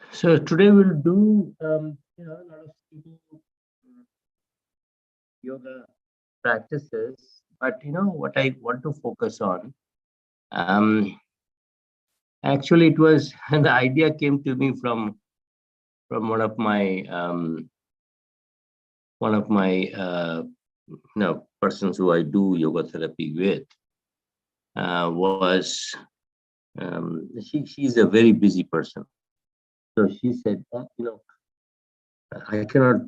So today we'll do a lot of simple yoga practices, but what I want to focus on. Um, Actually, it was the idea came to me from one of my persons who I do yoga therapy with. Was she's a very busy person, so she said that I cannot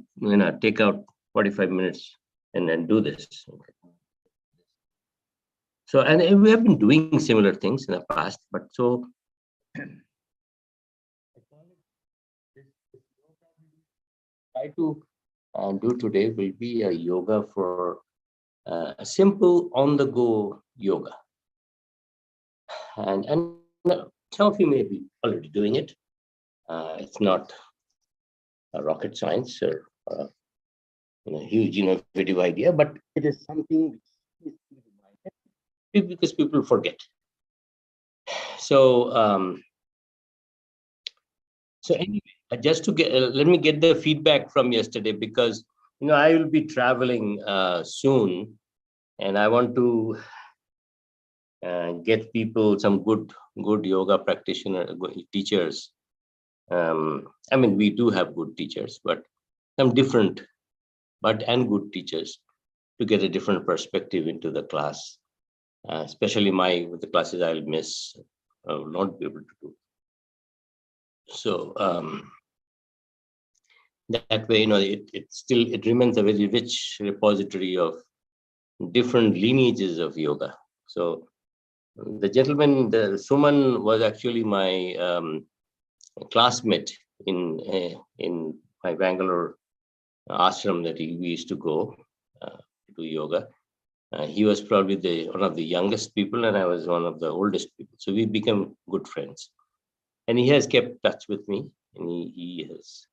take out 45 minutes and then do this. So, and we have been doing similar things in the past, but so try to do today will be a yoga for a simple on-the-go yoga, and some of you may be already doing it. It's not a rocket science or huge innovative idea, but it is something which is because people forget. So so anyway, just to get let me get the feedback from yesterday, because I will be traveling soon, and I want to get people some good yoga practitioner teachers. I mean, we do have good teachers, but some different and good teachers to get a different perspective into the class, especially the classes I'll miss, I will not be able to do. So that way, it remains a very rich repository of different lineages of yoga. So the gentleman, the Suman, was actually my classmate in my Bangalore ashram that we used to go to do yoga. He was probably one of the youngest people, and I was one of the oldest people. So we became good friends, and he has kept touch with me, and he has.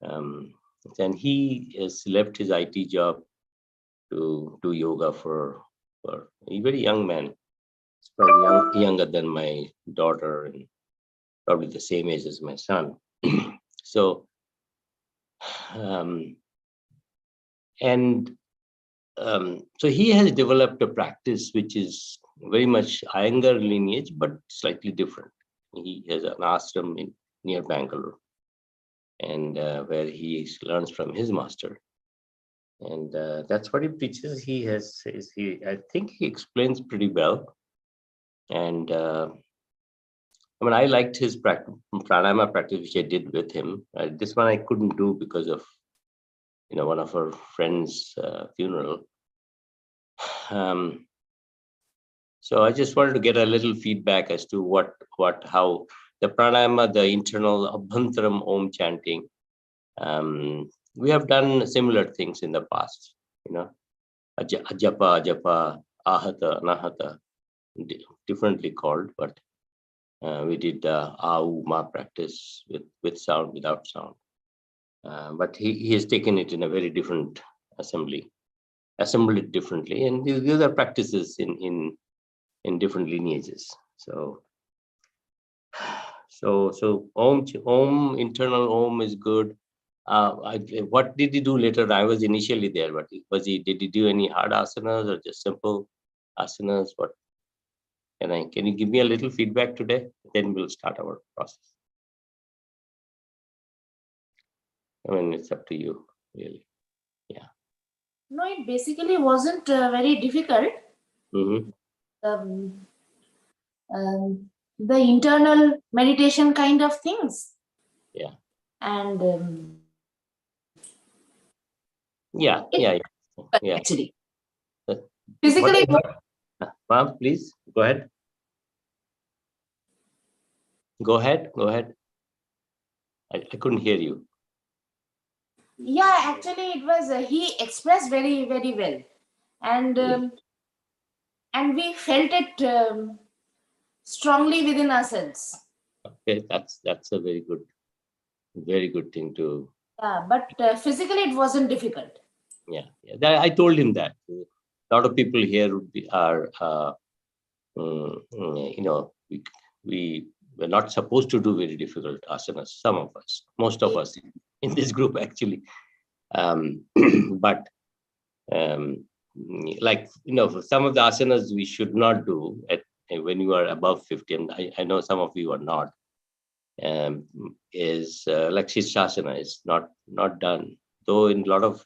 And he has left his IT job to do yoga for a very young man. He's probably younger than my daughter and probably the same age as my son. So, so he has developed a practice which is very much Iyengar lineage, but slightly different. He has an ashram near Bangalore, and where he learns from his master, and that's what he preaches. I think he explains pretty well, and I mean, I liked his pranayama practice, which I did with him. This one I couldn't do because of one of our friends' funeral. So I just wanted to get a little feedback as to how the pranayama, the internal abhantaram om chanting. We have done similar things in the past, ajapa, ajapa, ahata, anahata, differently called, but we did ma practice with sound, without sound. But he has taken it in a very different assembled it differently, and these are practices in different lineages. So om, internal om is good. What did he do later? I was initially there, but did he do any hard asanas or just simple asanas? What can you give me a little feedback today? Then we'll start our process. I mean, it's up to you, really. Yeah. No, it basically wasn't very difficult. Mm-hmm. The internal meditation kind of things. Yeah. And yeah. Actually, physically. Ma'am, please go ahead. Go ahead. I couldn't hear you. Yeah, actually, it was he expressed very, very well, and we felt it strongly within ourselves. Okay, that's a very good thing to. Yeah, but physically it wasn't difficult. Yeah. I told him that a lot of people here we we're not supposed to do very difficult asanas, some of us, most of us in this group actually. But like, for some of the asanas we should not do when you are above 50, and I know some of you are not, is like Shirshasana is not done. Though in a lot of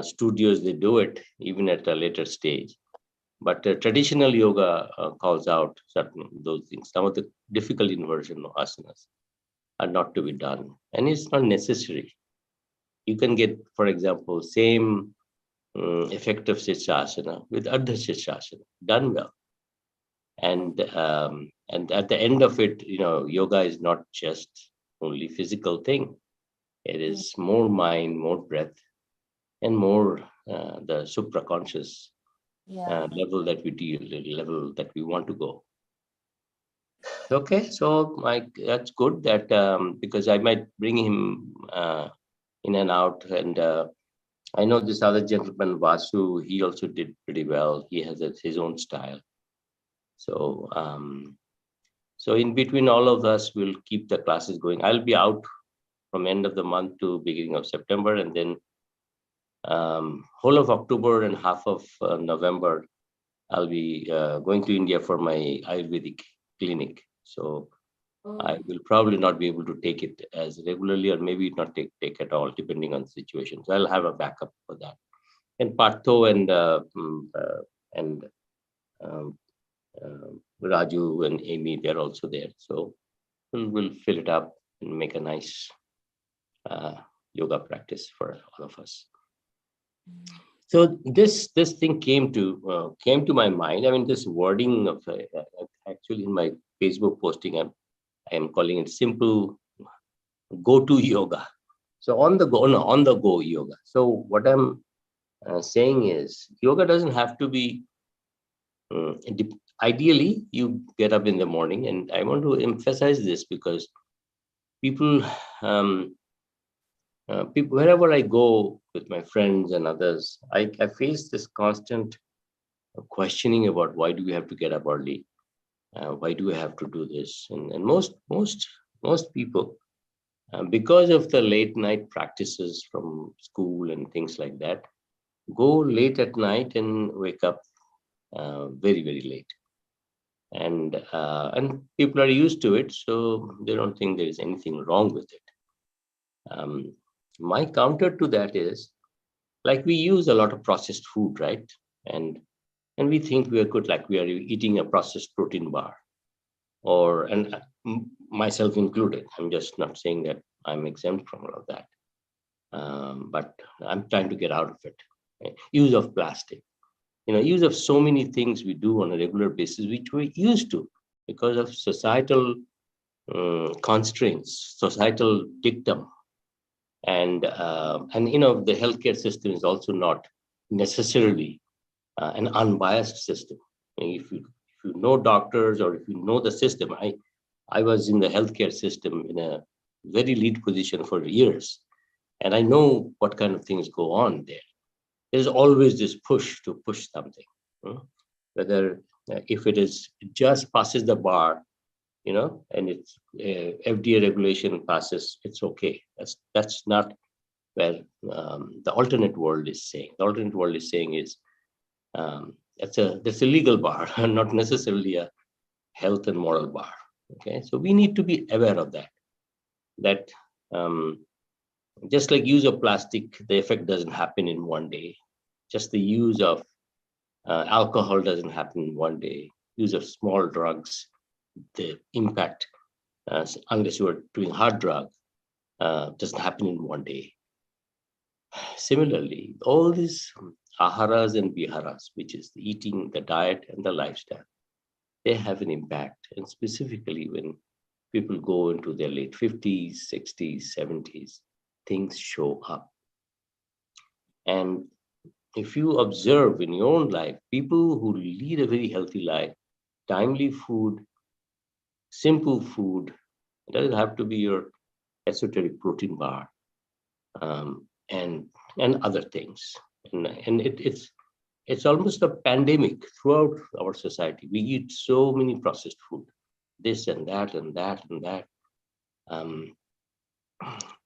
studios they do it even at a later stage. But traditional yoga calls out certain those things. Some of the difficult inversion asanas are not to be done, and it's not necessary. You can get, for example, same effect of Shirshasana with Ardha Shirshasana done well. And at the end of it, yoga is not just only physical thing. It is more mind, more breath, and more the supraconscious level that we deal, the level that we want to go. Okay, so that's good that because I might bring him in and out, and I know this other gentleman Vasu, he also did pretty well. He has his own style. So so in between all of us, we'll keep the classes going. I'll be out from end of the month to beginning of September, and then whole of October and half of November, I'll be going to India for my Ayurvedic clinic. So I will probably not be able to take it as regularly, or maybe not take at all, depending on the situation. So I'll have a backup for that. And Partho and Raju and Amy, they're also there. So we'll fill it up and make a nice yoga practice for all of us. So this thing came to my mind. I mean, this wording of actually in my Facebook posting, I am calling it simple go-to yoga. So on the go yoga. So what I'm saying is, yoga doesn't have to be. Ideally, you get up in the morning, and I want to emphasize this because people, wherever I go with my friends and others, I face this constant questioning about why do we have to get up early? Why do we have to do this? And most people, because of the late night practices from school and things like that, go late at night and wake up very, very late. And people are used to it, so they don't think there is anything wrong with it. My counter to that is, like, we use a lot of processed food, right? And we think we are good, like we are eating a processed protein bar, and myself included. I'm just not saying that I'm exempt from all of that, but I'm trying to get out of it. Okay? Use of plastic, use of so many things we do on a regular basis, which we're used to because of societal constraints, societal dictum. And the healthcare system is also not necessarily an unbiased system. I mean, if you know doctors, or if you know the system, I was in the healthcare system in a very lead position for years, and I know what kind of things go on there. There's always this push to push something, whether if it is just passes the bar, and it's FDA regulation passes, it's okay. That's not where the alternate world is saying. The alternate world is saying is that's a legal bar, not necessarily a health and moral bar. Okay, so we need to be aware of that. That just like use of plastic, the effect doesn't happen in one day. Just the use of alcohol doesn't happen in one day. Use of small drugs, the impact, unless you are doing hard drug, doesn't happen in one day. Similarly, all these aharas and viharas, which is the eating, the diet, and the lifestyle, they have an impact. And specifically when people go into their late 50s, 60s, 70s, things show up. And if you observe in your own life, people who lead a very healthy life, timely food, simple food, it doesn't have to be your esoteric protein bar, and other things. And it's almost a pandemic throughout our society. We eat so many processed food, this and that and that and that.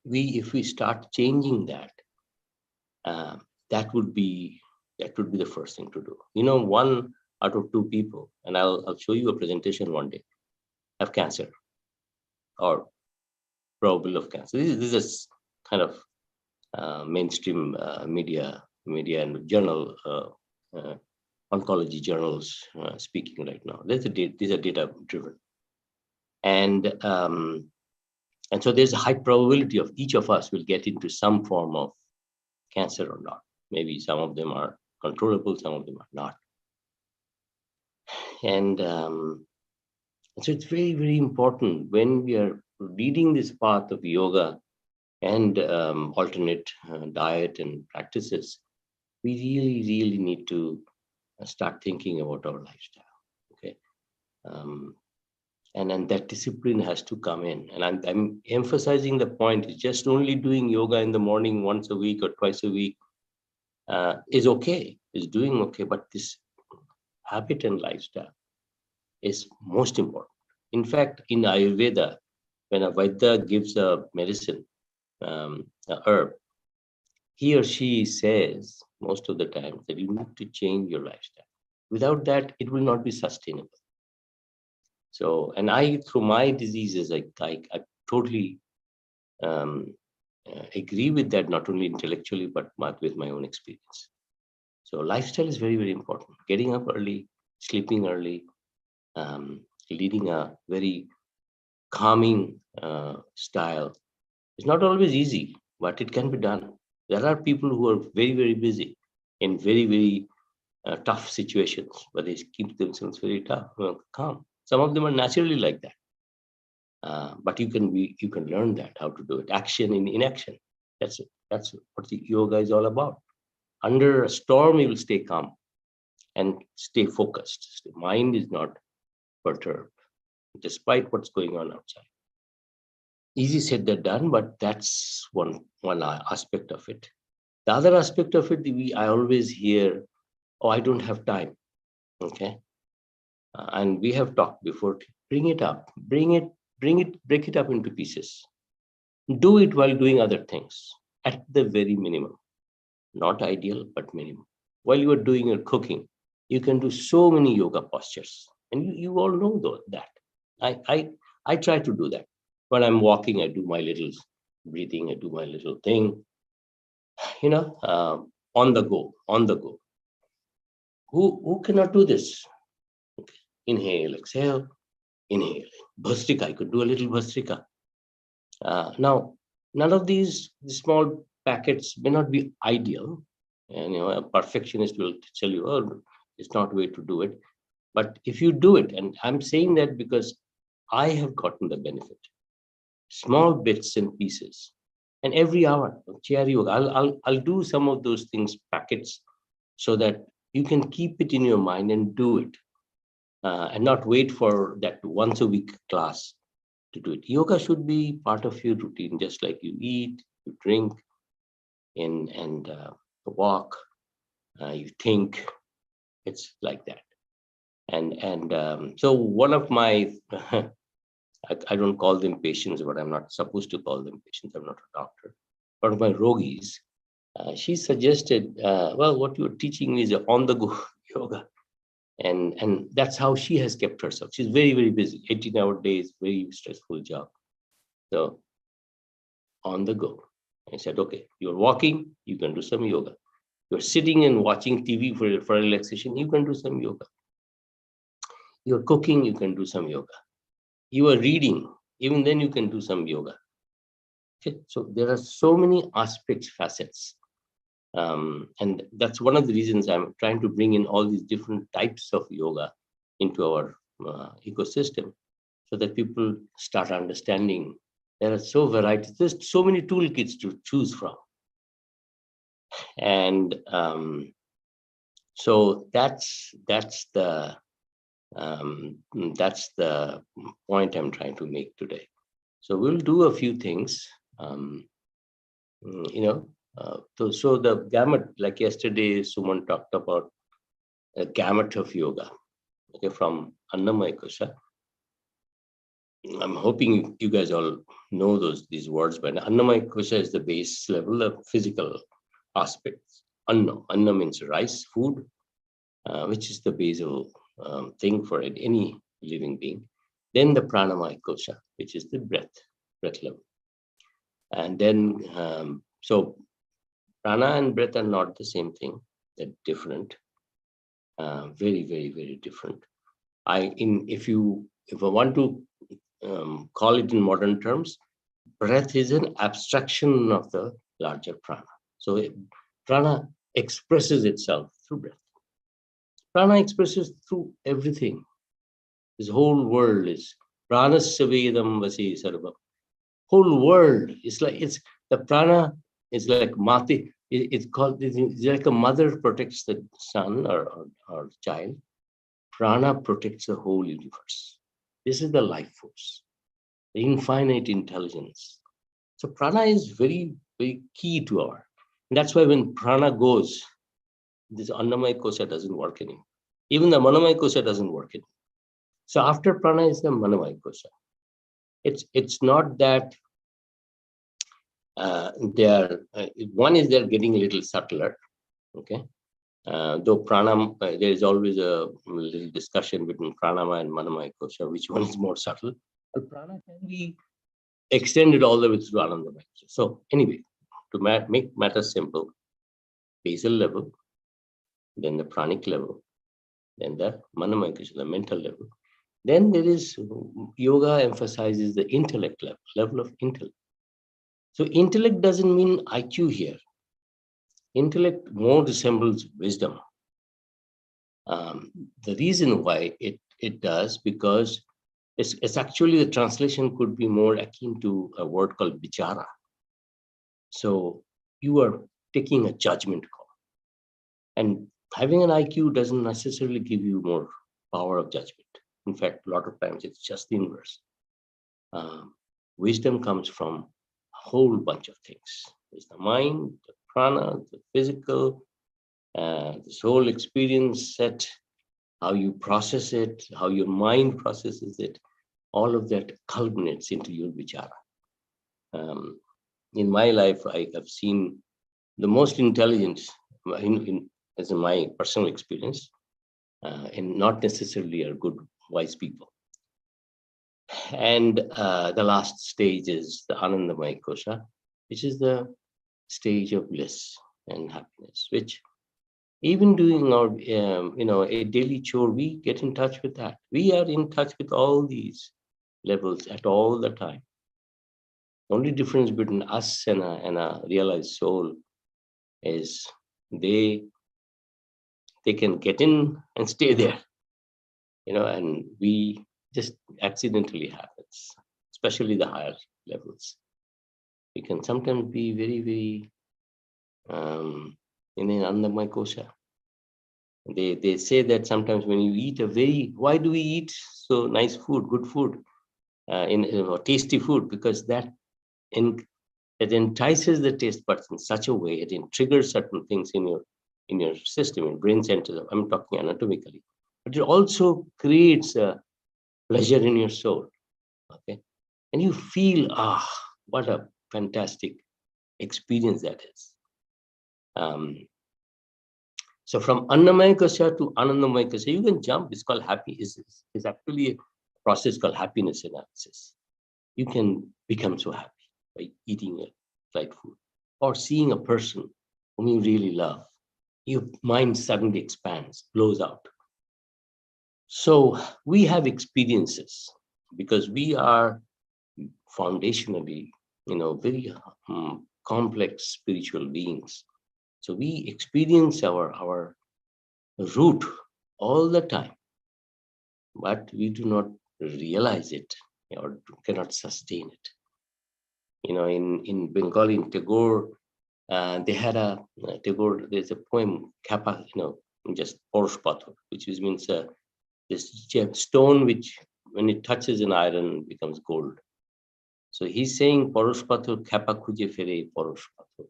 If we start changing that, that would be the first thing to do. 1 out of 2 people, and I'll show you a presentation one day, have cancer or probable of cancer. This is kind of mainstream media and journal oncology journals speaking right now. These are data driven, and so there's a high probability of each of us will get into some form of cancer or not. Maybe some of them are controllable, some of them are not. And so it's very, very important when we are leading this path of yoga and alternate diet and practices, we really, really need to start thinking about our lifestyle. Okay. And that discipline has to come in. And I'm emphasizing the point, is just only doing yoga in the morning once a week or twice a week is okay, is doing okay, but this habit and lifestyle is most important. In fact, in Ayurveda, when a Vaidya gives a medicine, a herb, he or she says most of the time that you need to change your lifestyle. Without that, it will not be sustainable. So, and through my diseases, I totally agree with that, not only intellectually, but with my own experience. So lifestyle is very, very important. Getting up early, sleeping early, leading a very calming style is not always easy, but it can be done. There are people who are very, very busy in very, very tough situations, but they keep themselves very calm. Some of them are naturally like that, but you can learn that, how to do it. Action in inaction. That's what the yoga is all about. Under a storm, you will stay calm and stay focused. The mind is not perturbed, despite what's going on outside. Easy said than done, but that's one aspect of it. The other aspect of it, I always hear, "Oh, I don't have time." Okay, and we have talked before. Bring it up, break it up into pieces. Do it while doing other things at the very minimum. Not ideal, but minimum. While you are doing your cooking, you can do so many yoga postures, and you all know that. I try to do that. When I'm walking, I do my little breathing, I do my little thing, on the go. Who cannot do this? Okay. Inhale, exhale, inhale. Bhastrika, I could do a little Bhastrika. Now, none of these small packets may not be ideal, and a perfectionist will tell you, "Oh, it's not the way to do it." But if you do it, and I'm saying that because I have gotten the benefit, small bits and pieces, and every hour, chair yoga, I'll do some of those things, packets, so that you can keep it in your mind and do it, and not wait for that once a week class to do it. Yoga should be part of your routine, just like you eat, you drink, and walk, you think. It's like that. And so one of my I don't call them patients, but I'm not supposed to call them patients. I'm not a doctor. One of my yogis, she suggested, well, what you're teaching is on-the-go yoga. And that's how she has kept herself. She's very, very busy, 18-hour days, very stressful job. So on the go. I said, okay, you're walking, you can do some yoga. You're sitting and watching TV for relaxation, you can do some yoga. You're cooking, you can do some yoga. You are reading, even then you can do some yoga. Okay, so there are so many aspects, facets. And that's one of the reasons I'm trying to bring in all these different types of yoga into our ecosystem, so that people start understanding there are so varieties. There's so many toolkits to choose from. And so that's the point I'm trying to make today. So we'll do a few things, so the gamut, like yesterday, Suman talked about a gamut of yoga, okay, from Annamaya Kosha. I'm hoping you guys all know these words, but Annamaya Kosha is the base level of physical aspects. Anna means rice, food, which is the basal thing for any living being. Then the Pranamaya Kosha, which is the breath level. And then, so prana and breath are not the same thing. They're different, very, very, very different. If I want to call it in modern terms, breath is an abstraction of the larger prana. So prana expresses itself through breath. Prana expresses through everything. This whole world is pranasya vedam vasi sarvam. Whole world is like, it's the prana is like mati. It's like a mother protects the son or child. Prana protects the whole universe. This is the life force, the infinite intelligence. So prana is very, very key to our. And that's why when prana goes, this Annamaya Kosha doesn't work anymore. Even the Manomaya Kosha doesn't work anymore. So after prana is the Manomaya Kosha. It's not that one is they're getting a little subtler, okay? Though pranam, there is always a little discussion between pranama and Manomaya Kosha, which one is more subtle. But prana can be extended all the way through Anandamaya Kosha. So anyway, to make matters simple, basal level, then the pranic level, then the Manomaya Kosha, the mental level. Then there is, yoga emphasizes the intellect level of intellect. So intellect doesn't mean IQ here. Intellect more resembles wisdom. The reason why it does, because it's actually, the translation could be more akin to a word called vichara. So you are taking a judgment call. And having an IQ doesn't necessarily give you more power of judgment. In fact, a lot of times it's just the inverse. Wisdom comes from a whole bunch of things. There's the mind, the prana, the physical, this whole experience set, how you process it, how your mind processes it, all of that culminates into your vichara. In my life, I have seen the most intelligent, as in my personal experience, and not necessarily are good, wise people. And the last stage is the Anandamaya Kosha, which is the stage of bliss and happiness, which even doing our, a daily chore, we get in touch with that. We are in touch with all these levels at all the time. The only difference between us and a realized soul is they can get in and stay there, and we just accidentally happens, especially the higher levels. We can sometimes be very, very in an Anandamaya Kosha. They say that sometimes when you eat why do we eat so nice food, good food, or tasty food? Because that it entices the taste buds in such a way, it triggers certain things in your system, in brain centers. I'm talking anatomically, but it also creates a pleasure in your soul. Okay, and you feel, what a fantastic experience that is. So from Annamaya Kosha to Anandamaya Kosha, you can jump. It's called is actually a process called happiness analysis. You can become so happy by eating a right food or seeing a person whom you really love. Your mind suddenly expands, blows out. So we have experiences because we are foundationally, very complex spiritual beings. So we experience our root all the time, but we do not realize it or cannot sustain it. In Bengali, in Tagore, they had Tagore, there's a poem, Kappa, just Porosh Pathor, which means this stone which, when it touches an iron, becomes gold. So he's saying, Porosh Pathor, Kappa khuje fere Porosh Pathor.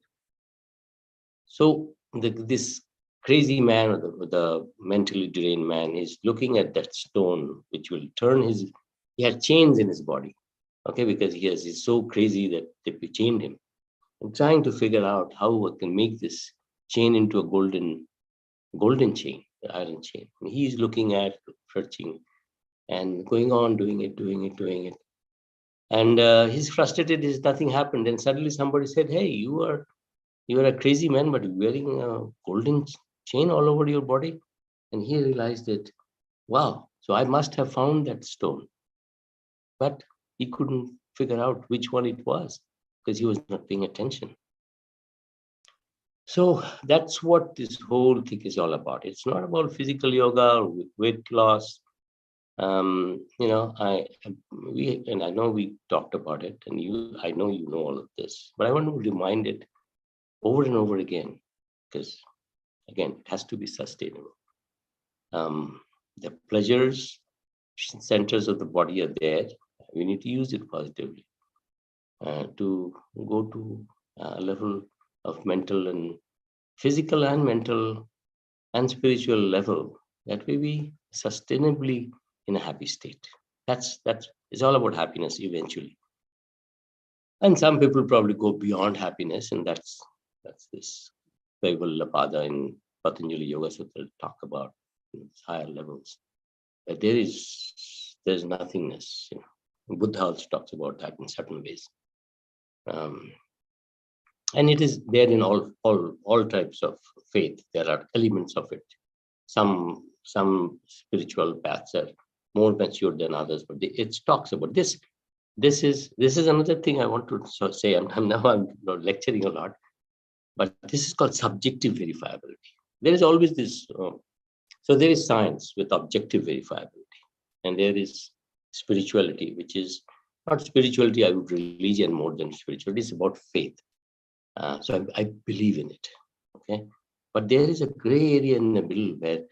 So this crazy man, or the mentally deranged man, is looking at that stone, which will turn his he had chains in his body, okay, because he's so crazy that we chained him. And trying to figure out how I can make this chain into a golden chain, the iron chain. And he's looking at, searching, and going on doing it. And he's frustrated. Nothing happened. And suddenly somebody said, "Hey, you are a crazy man, but you're wearing a golden chain all over your body." And he realized that, wow, so I must have found that stone. But he couldn't figure out which one it was because he was not paying attention. So that's what this whole thing is all about. It's not about physical yoga or weight loss. I know we talked about it, and I know you know all of this, but I want to remind it over and over again, because again, it has to be sustainable. The pleasures centers of the body are there. We need to use it positively to go to a level of mental and physical and mental and spiritual level that we be sustainably in a happy state. That's it's all about happiness eventually. And some people probably go beyond happiness, and that's this Kaivalya in Patanjali Yoga Sutra talk about higher levels. That there's nothingness. Buddha also talks about that in certain ways. And it is there in all types of faith. There are elements of it. Some spiritual paths are more mature than others, but it talks about this. This is another thing I want to say. I'm not lecturing a lot, but this is called subjective verifiability. There is always this. So there is science with objective verifiability, and there is spirituality, which is not spirituality. I would religion more than spirituality. It's about faith. So I believe in it. Okay, but there is a gray area in the middle where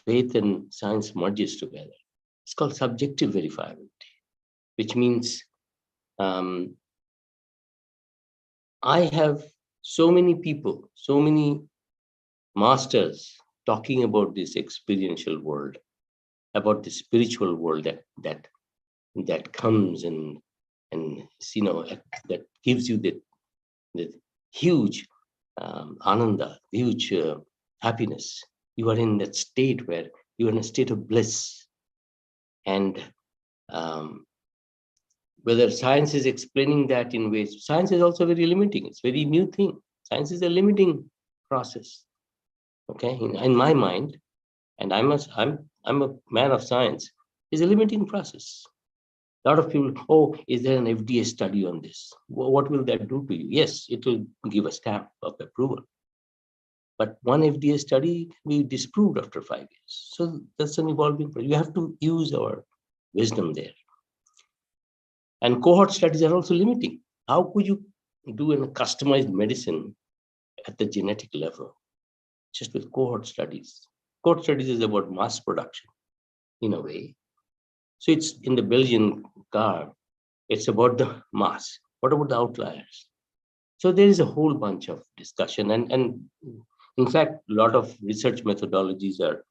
faith and science merges together. It's called subjective verifiability, which means I have so many people, so many masters talking about this experiential world, about the spiritual world that comes and that gives you the huge ananda, huge happiness. You are in that state where you are in a state of bliss. And whether science is explaining that in ways, science is also very limiting. It's a very new thing. Science is a limiting process. Okay, in my mind, and I'm a man of science, is a limiting process. A lot of people, is there an FDA study on this? What will that do to you? Yes, it will give a stamp of approval. But one FDA study we disproved after 5 years. So that's an evolving process. You have to use our wisdom there. And cohort studies are also limiting. How could you do a customized medicine at the genetic level just with cohort studies? Cohort studies is about mass production in a way. So it's in the Belgian car, it's about the mass. What about the outliers? So there is a whole bunch of discussion. And in fact, a lot of research methodologies are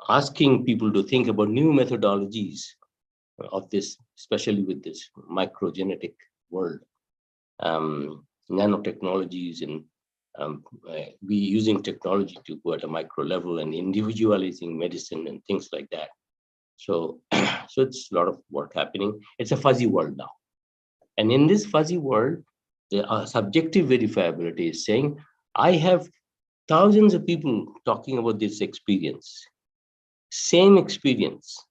asking people to think about new methodologies of this, especially with this microgenetic world, nanotechnologies, and we using technology to go at a micro level and individualizing medicine and things like that. So, so it's a lot of work happening. It's a fuzzy world now. And in this fuzzy world, the subjective verifiability is saying, I have thousands of people talking about this experience. Same experience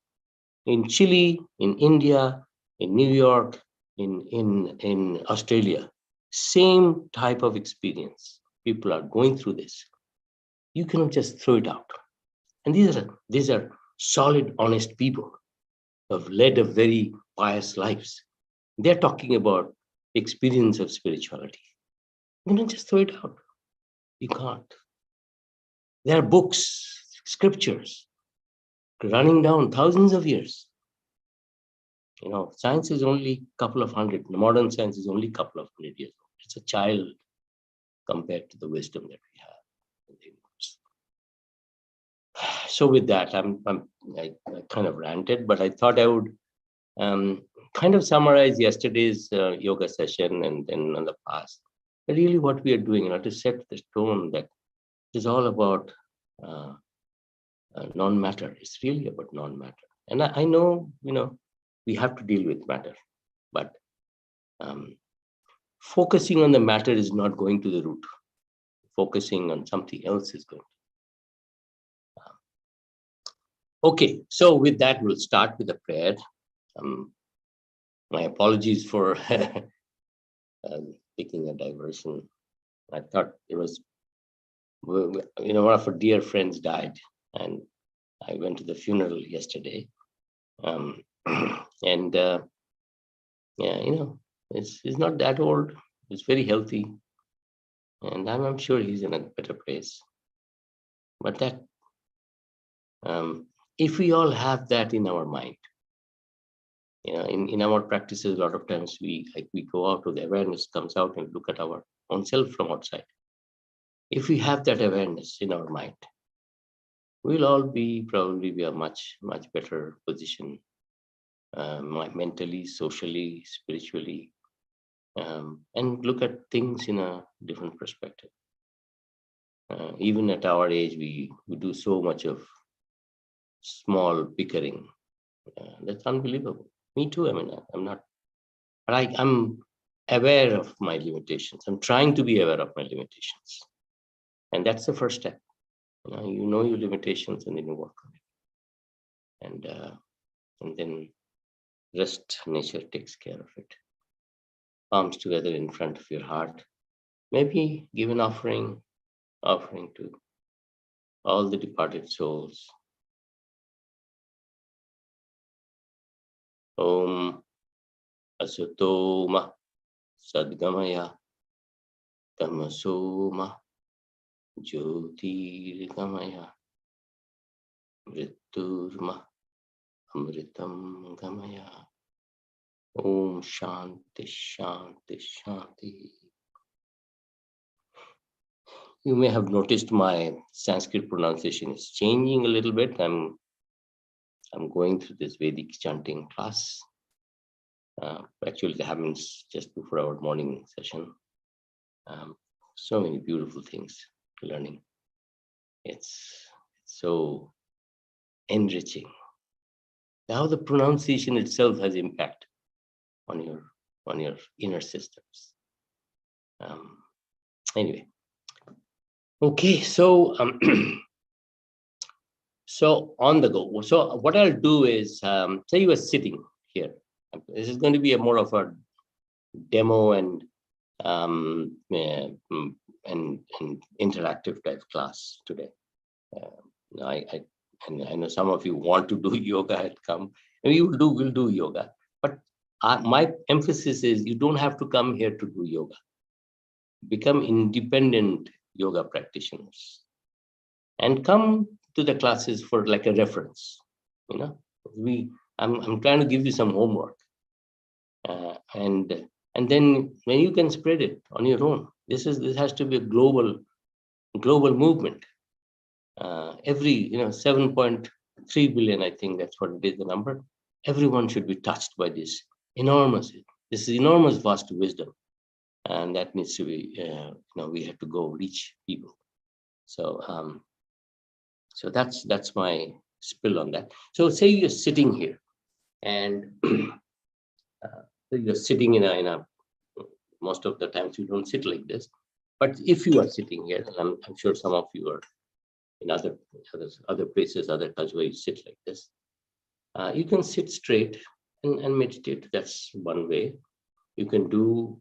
in Chile, in India, in New York, in Australia. Same type of experience. People are going through this. You cannot just throw it out. And these are solid, honest people who have led a very pious lives. They're talking about experience of spirituality. You don't just throw it out. You can't. There are books, scriptures, running down thousands of years. Science is only a couple of hundred. Modern science is only a couple of 100 years old. It's a child compared to the wisdom that we have in the universe. So with that, I kind of ranted, but I thought I would kind of summarize yesterday's yoga session and then in the past. Really, what we are doing, to set the tone that it is all about non-matter. It's really about non-matter. And I know, we have to deal with matter, but focusing on the matter is not going to the root. Focusing on something else is going. Okay, so with that, we'll start with a prayer. My apologies for picking a diversion. I thought it was, one of our dear friends died, and I went to the funeral yesterday. And he's not that old. He's very healthy, and I'm sure he's in a better place. But that, if we all have that in our mind, in our practices, a lot of times we go out, the awareness comes out and look at our own self from outside. If we have that awareness in our mind, we'll all probably be a much, much better position, mentally, socially, spiritually, and look at things in a different perspective. Even at our age, we do so much of small bickering. That's unbelievable. Me too. I mean, I'm not, but I'm aware of my limitations. I'm trying to be aware of my limitations. And that's the first step. You know your limitations, and then you work on it. And then rest, nature takes care of it. Palms together in front of your heart. Maybe give an offering to all the departed souls. Om Asatoma Sadgamaya Tamasoma Jyotirgamaya Mriturma Amritam Gamaya. Om Shanti Shanti Shanti. You may have noticed my Sanskrit pronunciation is changing a little bit. I'm going through this Vedic chanting class. Actually, it happens just before our morning session. So many beautiful things learning. It's so enriching. How the pronunciation itself has impact on your inner systems. Anyway, okay, so so on the go. So what I'll do is, say you are sitting here. This is going to be more of a demo and interactive type class today. I know some of you want to do yoga and come. And we'll do yoga. But my emphasis is you don't have to come here to do yoga. Become independent yoga practitioners and come to the classes for like a reference. I'm trying to give you some homework, and then when you can spread it on your own. This has to be a global movement. Every 7.3 billion, I think that's what it is, the number. Everyone should be touched by this enormous vast wisdom, and that needs to be we have to go reach people. So so that's my spill on that. So say you're sitting here, and you're sitting in a most of the times you don't sit like this, but if you are sitting here, and I'm sure some of you are in other places, other countries where you sit like this, you can sit straight and meditate. That's one way. You can do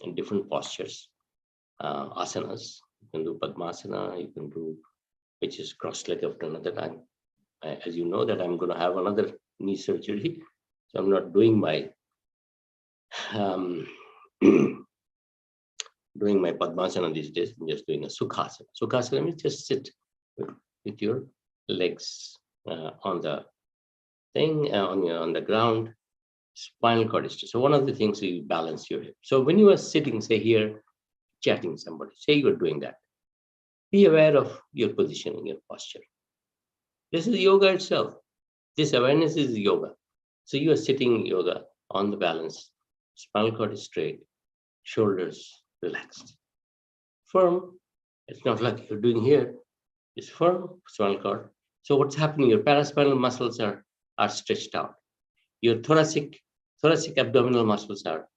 in different postures, asanas. You can do Padmasana. You can do, which is cross-legged after another time. As you know that I'm going to have another knee surgery, so I'm not doing my doing my Padmasana these days. I'm just doing a Sukhasana. Sukhasana means just sit with your legs on the thing, on the ground. Spinal cord is straight. So one of the things is you balance your hip. So when you are sitting, say here, chatting somebody, say you're doing that, be aware of your positioning, your posture. This is yoga itself. This awareness is yoga. So you are sitting yoga on the balance. Spinal cord is straight, shoulders relaxed. Firm. It's not like you're doing here. It's firm, spinal cord. So what's happening? Your paraspinal muscles are stretched out. Your thoracic abdominal muscles are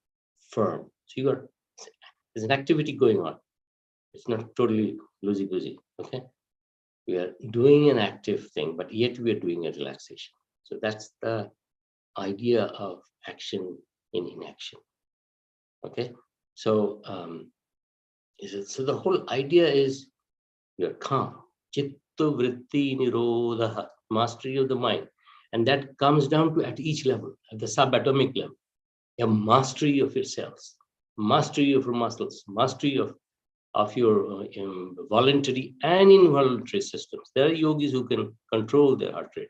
firm. So there's an activity going on. It's not totally loosey-goosey. Okay. We are doing an active thing, but yet we are doing a relaxation. So that's the idea of action in inaction. Okay. So so the whole idea is you're calm. Chitta vritti nirodha, mastery of the mind. And that comes down to at each level, at the subatomic level. A mastery of your cells, mastery of your muscles, mastery of your voluntary and involuntary systems. There are yogis who can control their heart rate,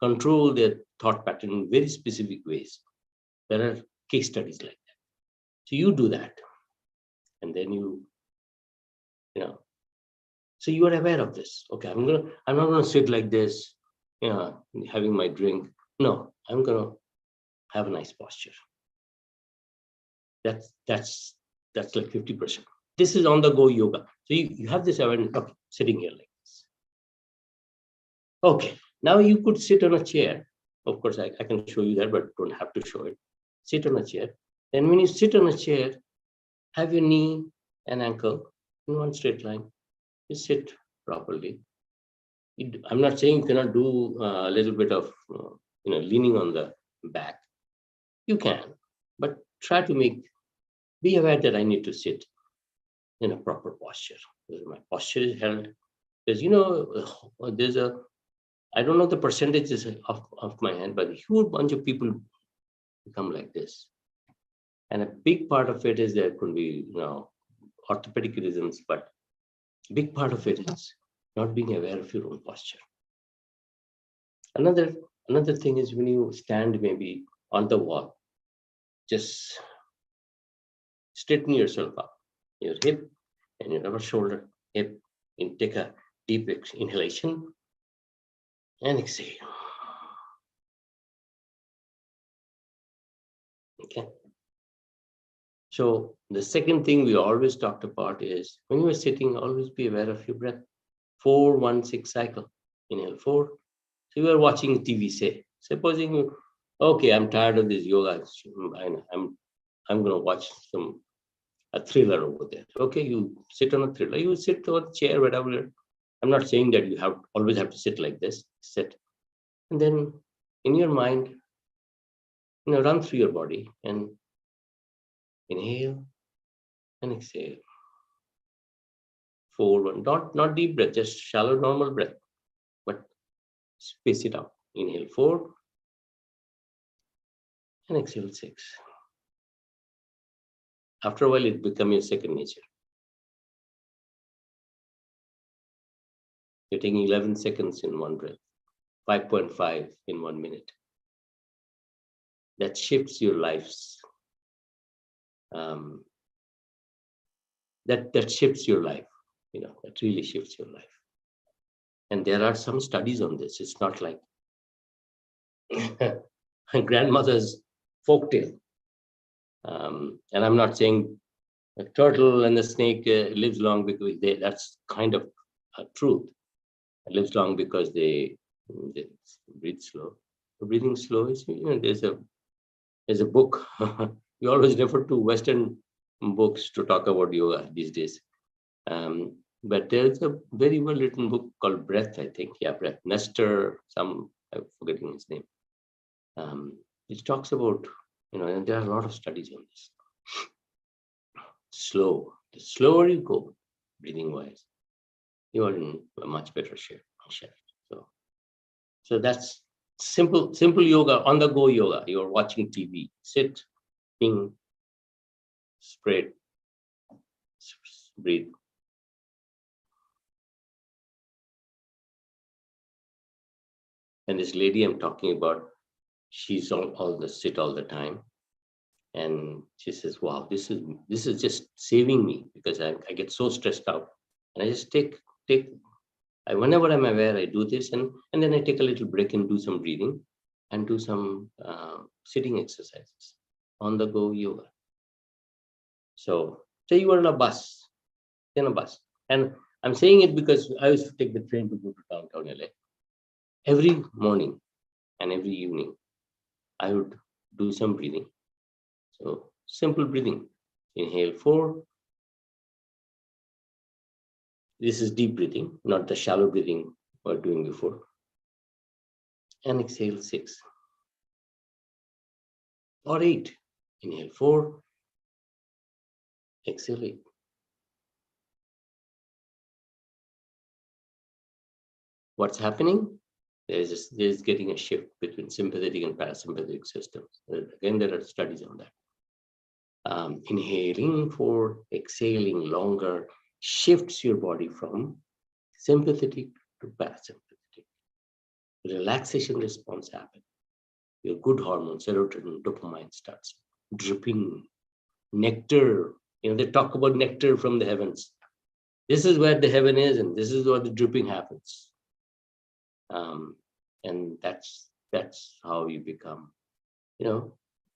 control their thought pattern in very specific ways. There are case studies like that. So you do that, and then you know. So you are aware of this. Okay, I'm not gonna sit like this, having my drink. No, I'm gonna have a nice posture. That's like 50%. This is on the go yoga. So you have this awareness of sitting here like this. Okay, now you could sit on a chair. Of course, I can show you that, but don't have to show it. Sit on a chair. Then when you sit on a chair, have your knee and ankle in one straight line. You sit properly. I'm not saying you cannot do a little bit of leaning on the back. You can, but try to be aware that I need to sit in a proper posture. My posture is held. Because I don't know the percentages of my hand, but a huge bunch of people become like this. And a big part of it is there could be orthopedic reasons, but a big part of it is not being aware of your own posture. Another thing is when you stand maybe on the wall, just straighten yourself up, your hip and your upper shoulder, hip, and take a deep inhalation and exhale. Okay. So the second thing we always talked about is when you are sitting, always be aware of your breath. 4-1-6 cycle. Inhale 4. So you are watching TV, say. Supposing you, okay, I'm tired of this yoga. I'm gonna watch a thriller over there. Okay, you sit on a thriller, you sit on a chair, whatever. I'm not saying that you always have to sit like this. Sit. And then in your mind, run through your body and inhale and exhale. 4-1. Not deep breath, just shallow normal breath, but space it out. Inhale 4 and exhale 6. After a while, it becomes your second nature. You're taking 11 seconds in one breath, 5.5 in 1 minute. That shifts your lives. That shifts your life. That really shifts your life. And there are some studies on this. It's not like grandmother's folktale. And I'm not saying the turtle and the snake lives long because that's kind of a truth. It lives long because they breathe slow. Breathing slow is, there's a book. We always refer to Western books to talk about yoga these days. But there's a very well written book called Breath, I think. Yeah, Breath. Nestor, I'm forgetting his name. It talks about, and there are a lot of studies on this. Slow. The slower you go, breathing wise, you are in a much better shape. So that's simple yoga, on the go yoga. You're watching TV, sit, being spread, breathe. And this lady I'm talking about, she's all the sit all the time. And she says, wow, this is just saving me because I get so stressed out. And I just take Whenever I'm aware, I do this, and then I take a little break and do some breathing and do some sitting exercises, on the go yoga. So say you are in a bus, and I'm saying it because I used to take the train to go to downtown LA. Every morning and every evening, I would do some breathing. So simple breathing. Inhale 4. This is deep breathing, not the shallow breathing we were doing before. And exhale 6. Or 8. Inhale 4. Exhale 8. What's happening? There's getting a shift between sympathetic and parasympathetic systems. Again, there are studies on that. Inhaling 4, exhaling longer shifts your body from sympathetic to parasympathetic. The relaxation response happens. Your good hormones, serotonin, dopamine starts dripping. Nectar, they talk about nectar from the heavens. This is where the heaven is, and this is where the dripping happens. And that's how you become,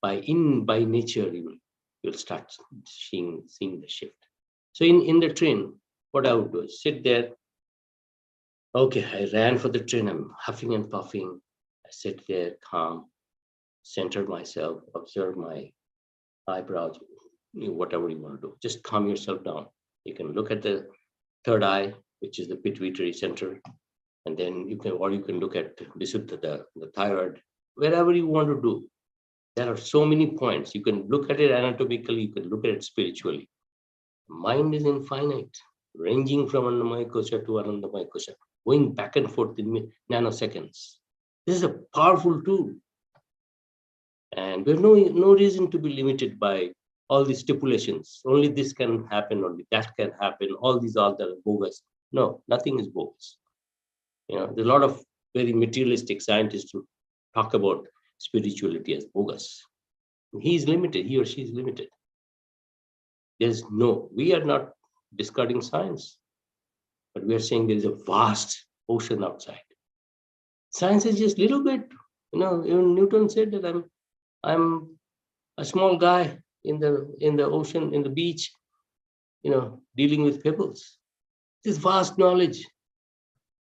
by nature, you'll start seeing the shift. So in the train, what I would do is sit there. Okay, I ran for the train, I'm huffing and puffing. I sit there calm, center myself, observe my eyebrows, whatever you want to do. Just calm yourself down. You can look at the third eye, which is the pituitary center, and then you can look at the thyroid, wherever you want to do. There are so many points. You can look at it anatomically, you can look at it spiritually. Mind is infinite, ranging from Annamaya Kosha to Anandamaya Kosha, going back and forth in nanoseconds. This is a powerful tool. And we have no reason to be limited by all these stipulations. Only this can happen, only that can happen. All these are bogus. No, nothing is bogus. There's a lot of very materialistic scientists who talk about spirituality as bogus. He is limited, he or she is limited. We are not discarding science, but we are saying there is a vast ocean outside. Science is just a little bit, even Newton said that I'm a small guy in the ocean, in the beach, dealing with pebbles. This vast knowledge.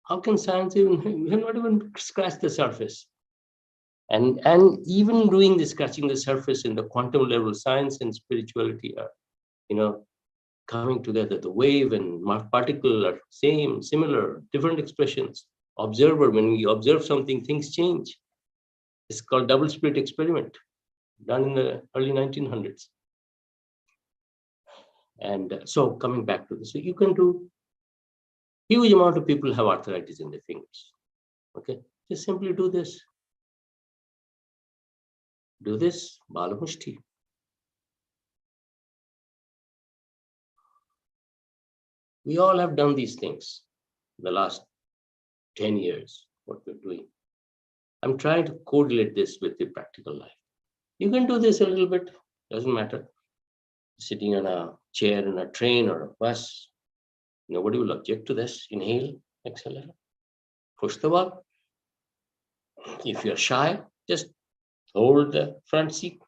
How can science we have not even scratched the surface? And even doing the scratching the surface in the quantum level, science and spirituality are, coming together. The wave and particle are similar, different expressions. Observer, when we observe something, things change. It's called double slit experiment, done in the early 1900s. And so coming back to this, so you can do, huge amount of people have arthritis in their fingers. Okay, just simply do this. Do this, Bala Mushti. We all have done these things the last 10 years, what we're doing. I'm trying to correlate this with the practical life. You can do this a little bit, doesn't matter. Sitting on a chair in a train or a bus, nobody will object to this. Inhale, exhale, push the ball. If you're shy, just hold the front seat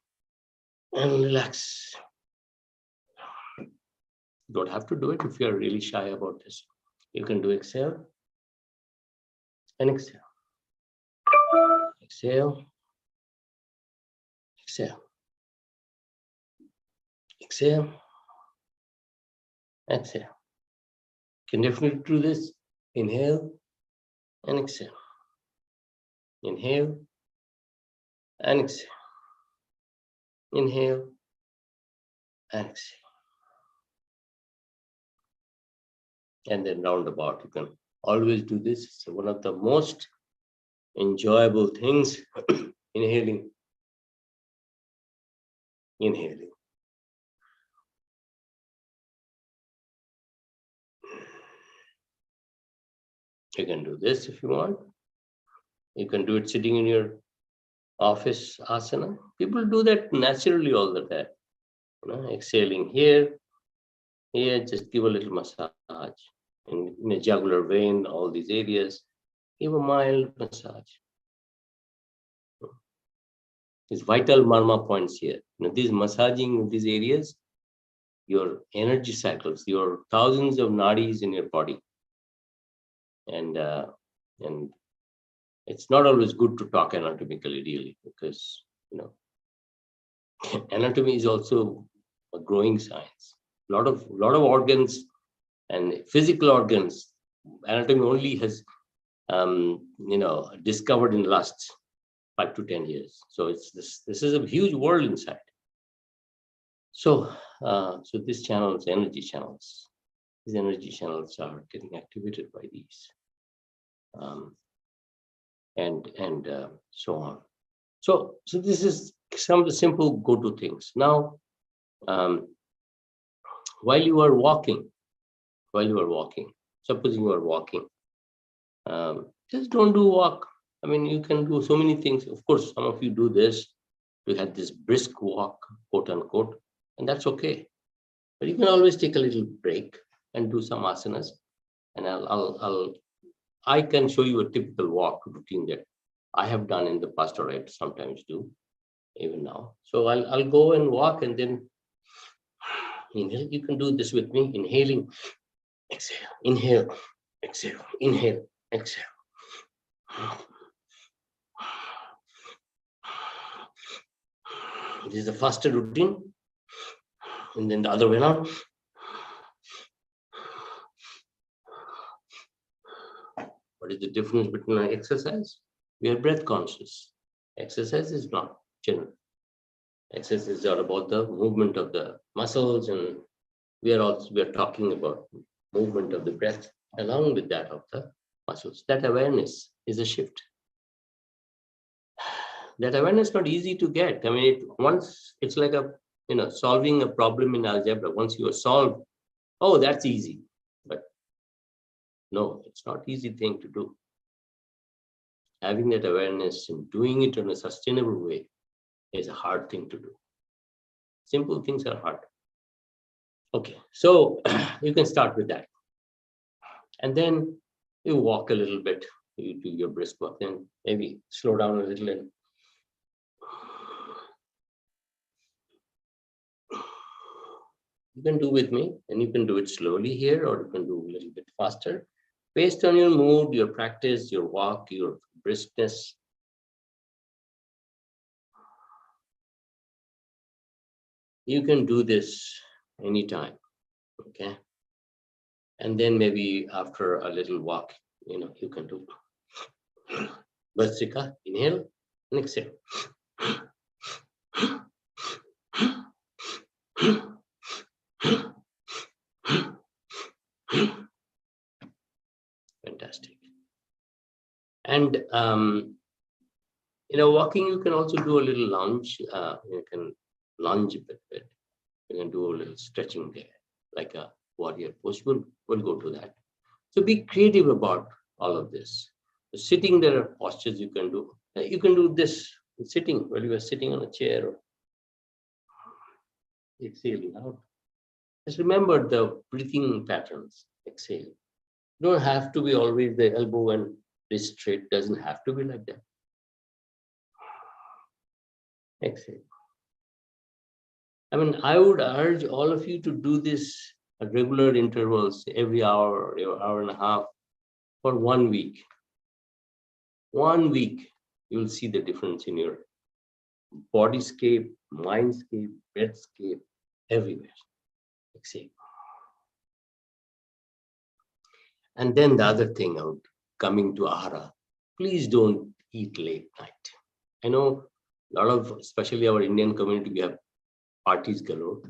and relax. You don't have to do it if you're really shy about this. You can do exhale and exhale. Exhale. Exhale. Exhale. Exhale. You can definitely do this. Inhale and exhale. Inhale and exhale. Inhale and exhale. And then roundabout, you can always do this. So one of the most enjoyable things, inhaling. Inhaling. You can do this if you want. You can do it sitting in your office asana. People do that naturally all the time. Exhaling here, just give a little massage. in the jugular vein, all these areas. Give a mild massage. These vital marma points here. This massaging of these areas, your energy cycles, your thousands of nadis in your body, and it's not always good to talk anatomically, really, because anatomy is also a growing science. A lot of organs and physical organs, anatomy only has discovered in the last 5 to 10 years. So it's this is a huge world inside. So these channels, energy channels, these energy channels are getting activated by these, and so on. So this is some of the simple go-to things. Now, while you are walking, supposing you are walking, just don't do walk. I mean, you can do so many things. Of course, some of you do this. You had this brisk walk, quote unquote, and that's okay. But you can always take a little break and do some asanas. And I can show you a typical walk routine that I have done in the past, or I sometimes do, even now. So I'll go and walk, and then inhale. You can do this with me, inhaling, exhale, inhale, exhale, inhale, exhale. This is the faster routine, and then the other way around. What is the difference between an exercise? We are breath conscious. Exercise is not general. Exercises are about the movement of the muscles, and we are talking about movement of the breath along with that of the muscles. That awareness is a shift. That awareness is not easy to get. I mean, once it's like solving a problem in algebra. Once you are solved, oh, that's easy. But no, it's not easy thing to do. Having that awareness and doing it in a sustainable way is a hard thing to do. Simple things are hard. Okay, so you can start with that. And then you walk a little bit, you do your brisk walk, then maybe slow down a little and you can do with me, and you can do it slowly here, or you can do a little bit faster, based on your mood, your practice, your walk, your briskness. You can do this anytime, okay? And then maybe after a little walk, you can do Bhastrika, inhale and exhale. Fantastic. And walking, you can also do a little lunge. You can lunge a bit. You can do a little stretching there, like a warrior pose. We'll go to that. So be creative about all of this. Sitting, there are postures you can do. You can do this sitting while you are sitting on a chair, or exhaling out. Just remember the breathing patterns. Exhale. You don't have to be always the elbow and wrist straight. Doesn't have to be like that. Exhale. I mean, I would urge all of you to do this at regular intervals, every hour or hour and a half, for 1 week. 1 week, you'll see the difference in your bodyscape, mindscape, breathscape, everywhere. Exhale. And then the other thing, coming to ahara, please don't eat late night. I know a lot of, especially our Indian community, we have parties galore,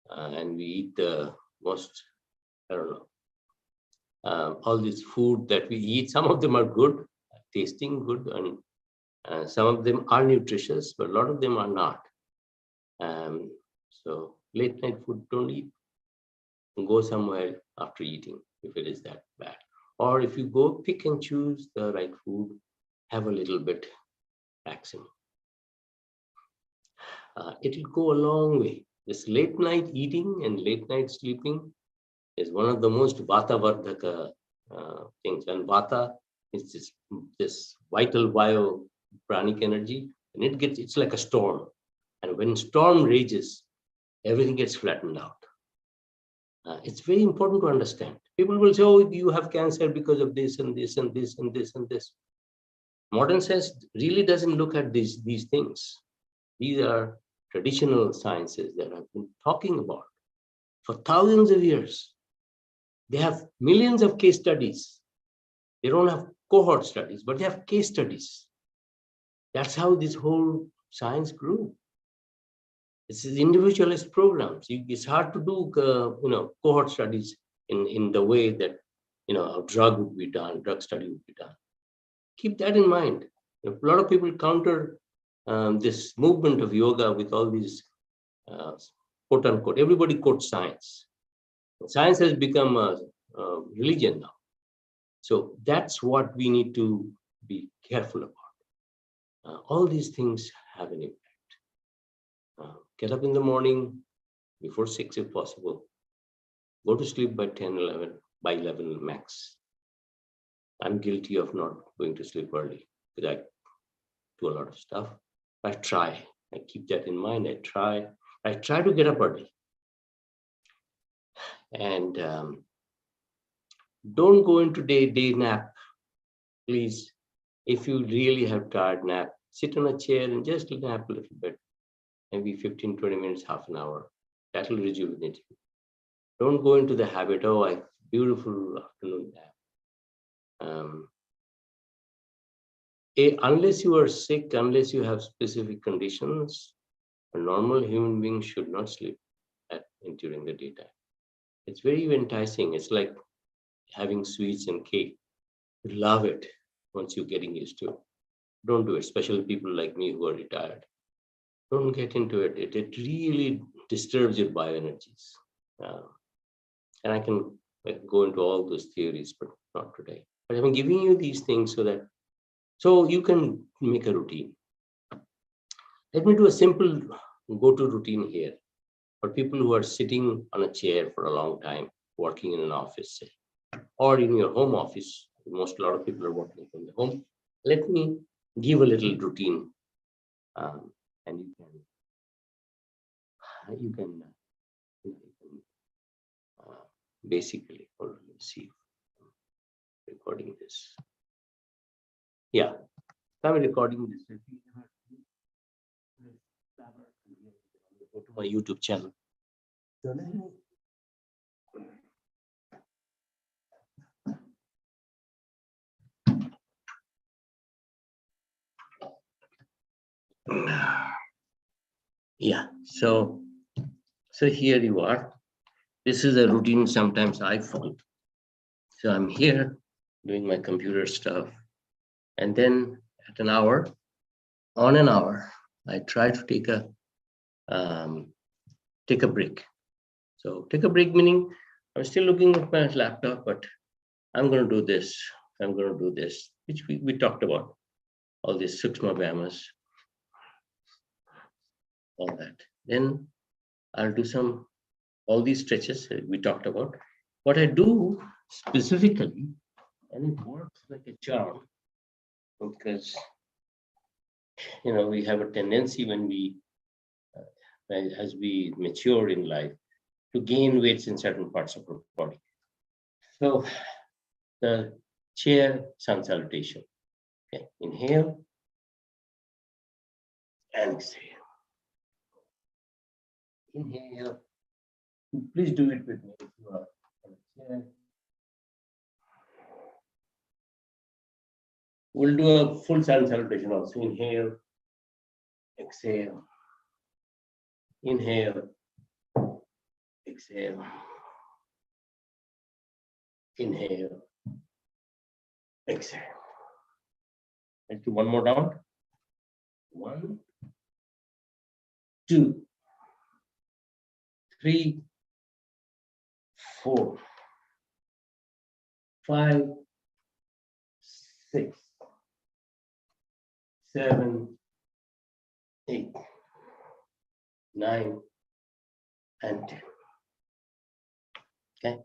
and we eat the most, all this food that we eat. Some of them are good, tasting good, and some of them are nutritious, but a lot of them are not. So late night food, don't eat. Go somewhere after eating if it is that bad. Or if you go, pick and choose the right food, have a little bit maximum. It will go a long way. This late night eating and late night sleeping is one of the most Vata Vardhaka things. And Vata is this vital bio pranic energy, and it's like a storm. And when storm rages, everything gets flattened out. It's very important to understand. People will say, oh, you have cancer because of this and this and this and this and this. Modern science really doesn't look at these things. These are traditional sciences that I've been talking about for thousands of years. They have millions of case studies. They don't have cohort studies, but they have case studies. That's how this whole science grew. This is individualist programs. It's hard to do, cohort studies in the way that, a drug would be done, drug study would be done. Keep that in mind. A lot of people counter this movement of yoga with all these, quote unquote, everybody quotes science. Science has become a religion now. So that's what we need to be careful about. All these things have an impact. Get up in the morning before 6 if possible. Go to sleep by 10, 11, by 11 max. I'm guilty of not going to sleep early because I do a lot of stuff. I try. I keep that in mind. I try to get up early. And don't go into day nap, please. If you really have tired nap, sit on a chair and just nap a little bit. Maybe 15, 20 minutes, half an hour. That will rejuvenate you. Don't go into the habit, oh, beautiful afternoon nap. Unless you are sick, unless you have specific conditions, a normal human being should not sleep during the daytime. It's very enticing. It's like having sweets and cake. You love it once you're getting used to it. Don't do it, especially people like me who are retired. Don't get into it. It really disturbs your bioenergies. And I can go into all those theories, but not today. But I'm giving you these things so you can make a routine. Let me do a simple go-to routine here for people who are sitting on a chair for a long time, working in an office, say, or in your home office. A lot of people are working from the home. Let me give a little routine, and you can basically, hold on, let's see, recording this. Yeah, I'm recording this. Go to my YouTube channel. Yeah, so here you are. This is a routine sometimes I follow. So I'm here doing my computer stuff. And then at an hour, I try to take a break. So take a break meaning I'm still looking at my laptop, but I'm going to do this. I'm going to do this, which we talked about. All these Sukshma Vyamas, all that. Then I'll do all these stretches we talked about. What I do specifically, and it works like a charm, because we have a tendency when as we mature in life to gain weights in certain parts of our body. So the chair sun salutation. Okay, inhale and exhale. Inhale. Please do it with me if you are on a chair. We'll do a full sun salutation also. Inhale, exhale. Inhale, exhale. Inhale, exhale. Let's do one more down. 1, 2, 3, 4, 5, 6, 7, 8, 9, and 10. Okay.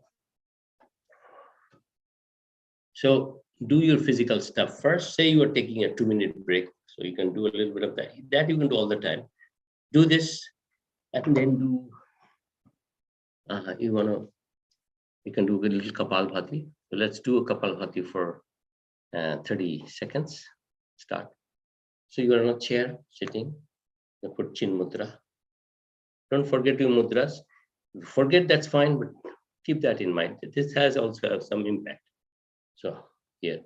So do your physical stuff first. Say you are taking a 2-minute break, so you can do a little bit of that. That you can do all the time. Do this, and then do. You can do a little Kapalbhati. So let's do a Kapalbhati for 30 seconds. Start. So you are on a chair sitting. You put Chin Mudra. Don't forget your mudras. Forget, that's fine, but keep that in mind. This has also some impact. So here.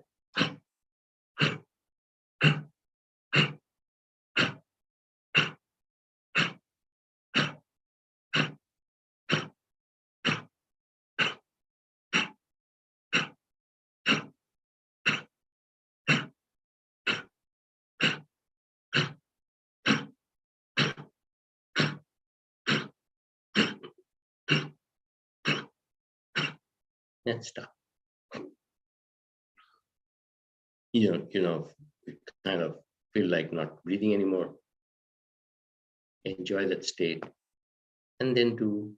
And stop. You kind of feel like not breathing anymore. Enjoy that state, and then do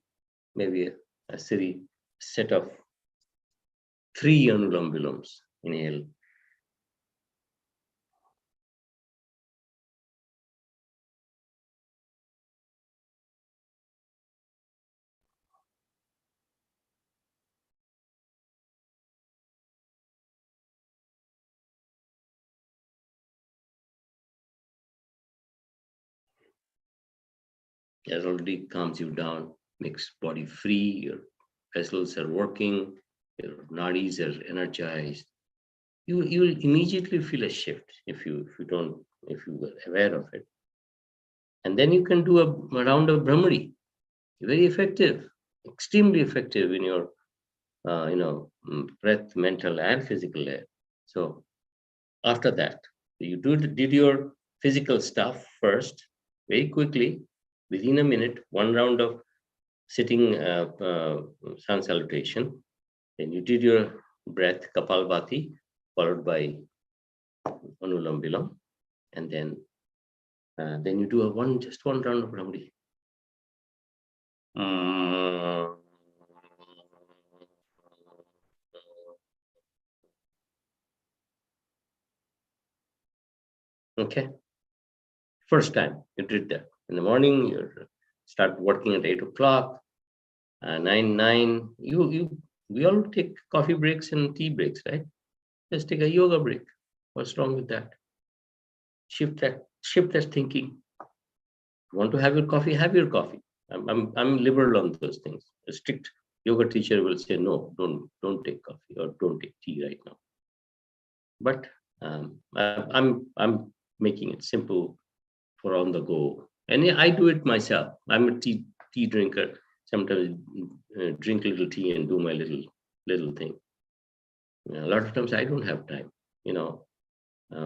maybe a set of 3 Anulam Viloms. Inhale. That already calms you down, makes body free, your vessels are working, your nadis are energized. You'll immediately feel a shift if you were aware of it. And then you can do a round of Brahmari. Very effective, extremely effective in your breath, mental and physical layer. So after that, you did your physical stuff first, very quickly, within a minute, 1 round of sitting sun salutation. Then you did your breath, Kapalbhati, followed by Anulam Vilom, and then you do just one round of Brahmari. Okay. First time you did that. In the morning, you start working at 8 o'clock, 9. We all take coffee breaks and tea breaks, right? Let's take a yoga break. What's wrong with that? Shift that thinking. You want to have your coffee, have your coffee. I'm liberal on those things. A strict yoga teacher will say, no, don't take coffee or don't take tea right now. But I'm making it simple for on the go, and I do it myself. I'm a tea drinker. Sometimes drink a little tea and do my little thing. A lot of times I don't have time.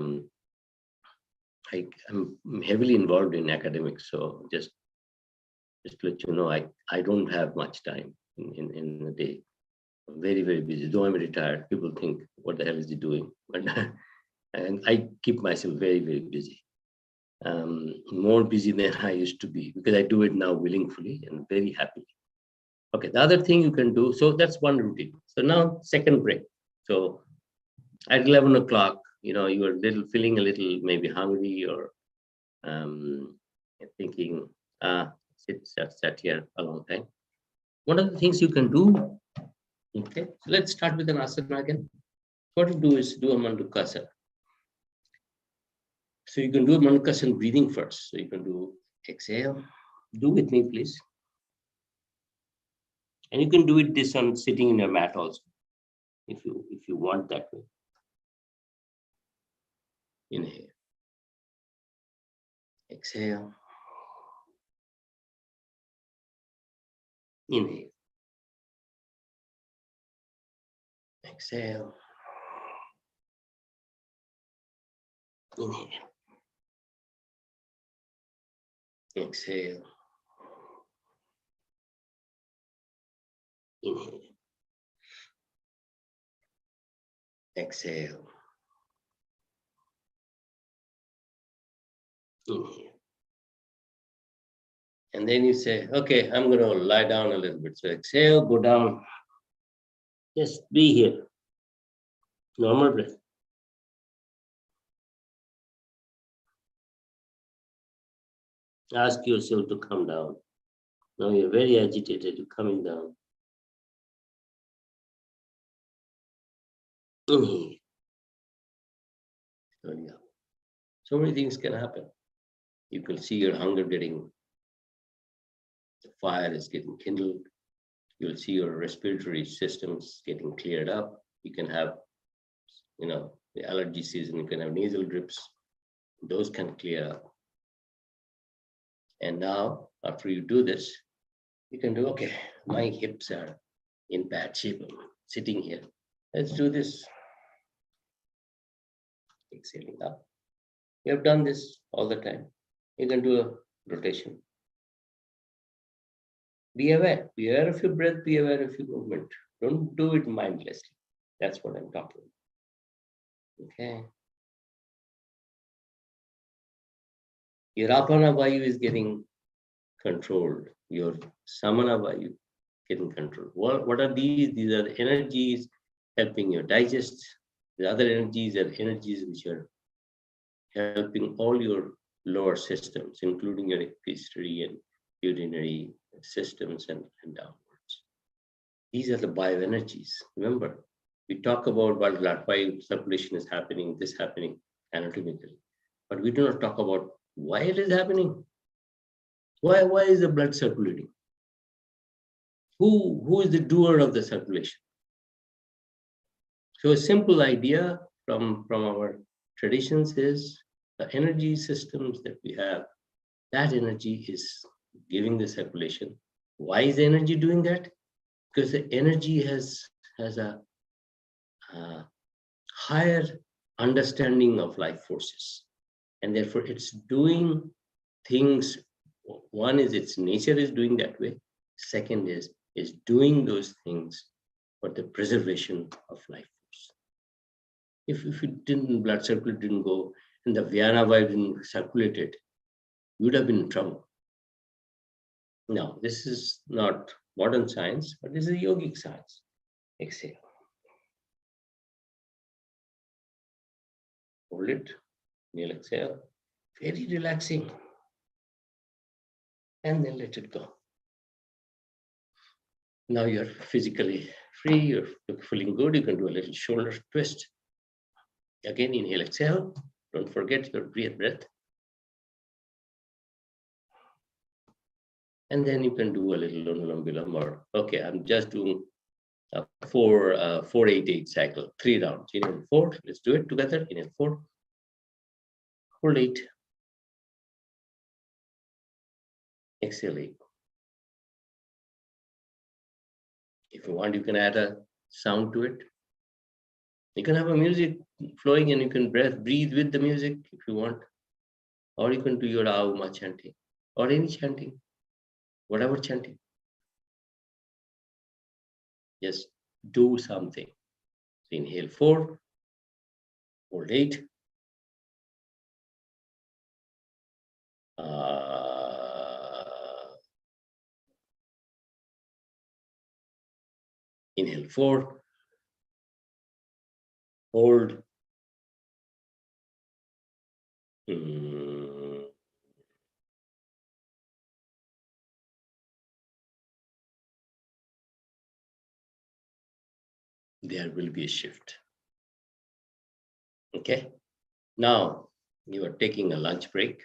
I'm heavily involved in academics, so just to let you know, I don't have much time in a day. I'm very, very busy. Though I'm retired, people think, what the hell is he doing? But and I keep myself very, very busy. More busy than I used to be, because I do it now willingly and very happily. Okay, the other thing you can do, so that's one routine. So now second break. So at 11 o'clock, you're feeling a little maybe hungry or thinking, sat here a long time. One of the things you can do, okay, so let's start with an asana again. What you do is do a Mandukasana. So you can do Mandukasana breathing first. So you can do exhale. Do with me, please. And you can do it this on sitting in your mat also, if you want that way. Inhale. Exhale. Inhale. Exhale. Inhale. Exhale. Inhale. Exhale. Inhale. And then you say, okay, I'm going to lie down a little bit. So exhale, go down. Just be here. Normal breath. Ask yourself to come down. Now you're very agitated, you're coming down. Inhale. Slowly up. So many things can happen. You can see your hunger getting, the fire is getting kindled. You'll see your respiratory systems getting cleared up. You can have, the allergy season, you can have nasal drips. Those can clear up. And now, after you do this, you can do, okay, my hips are in bad shape. I'm sitting here. Let's do this. Exhaling up. You have done this all the time. You can do a rotation. Be aware of your breath, be aware of your movement. Don't do it mindlessly. That's what I'm talking about. Okay. Your apana vayu is getting controlled. Your samana vayu getting controlled. What are these? These are the energies helping you digest. The other energies are energies which are helping all your lower systems, including your excretory and urinary systems and downwards. These are the bioenergies. Remember, we talk about why circulation is happening, this happening anatomically, but we do not talk about why it is happening. Why is the blood circulating? Who is the doer of the circulation? So a simple idea from our traditions is the energy systems that we have, that energy is giving the circulation. Why is the energy doing that? Because the energy has a higher understanding of life forces, and therefore it's doing things. One is its nature is doing that way. Second is doing those things for the preservation of life force. If it didn't, blood circulation didn't go and the Vyana Vayu didn't circulate it, you would have been in trouble. Now, this is not modern science, but this is yogic science. Exhale. Hold it. Inhale, exhale. Very relaxing. And then let it go. Now you're physically free, you're feeling good. You can do a little shoulder twist. Again, inhale, exhale. Don't forget your breath. And then you can do a little Anulam Vilam, or okay, I'm just doing a 4-8-8 cycle, 3 rounds. Inhale 4, let's do it together. Inhale 4, hold 8, exhale 8. If you want, you can add a sound to it. You can have a music flowing and you can breathe with the music if you want. Or you can do your Auma chanting or any chanting, whatever chanting. Just do something. So inhale 4, hold 8. Inhale 4, hold. There will be a shift. Okay. Now you are taking a lunch break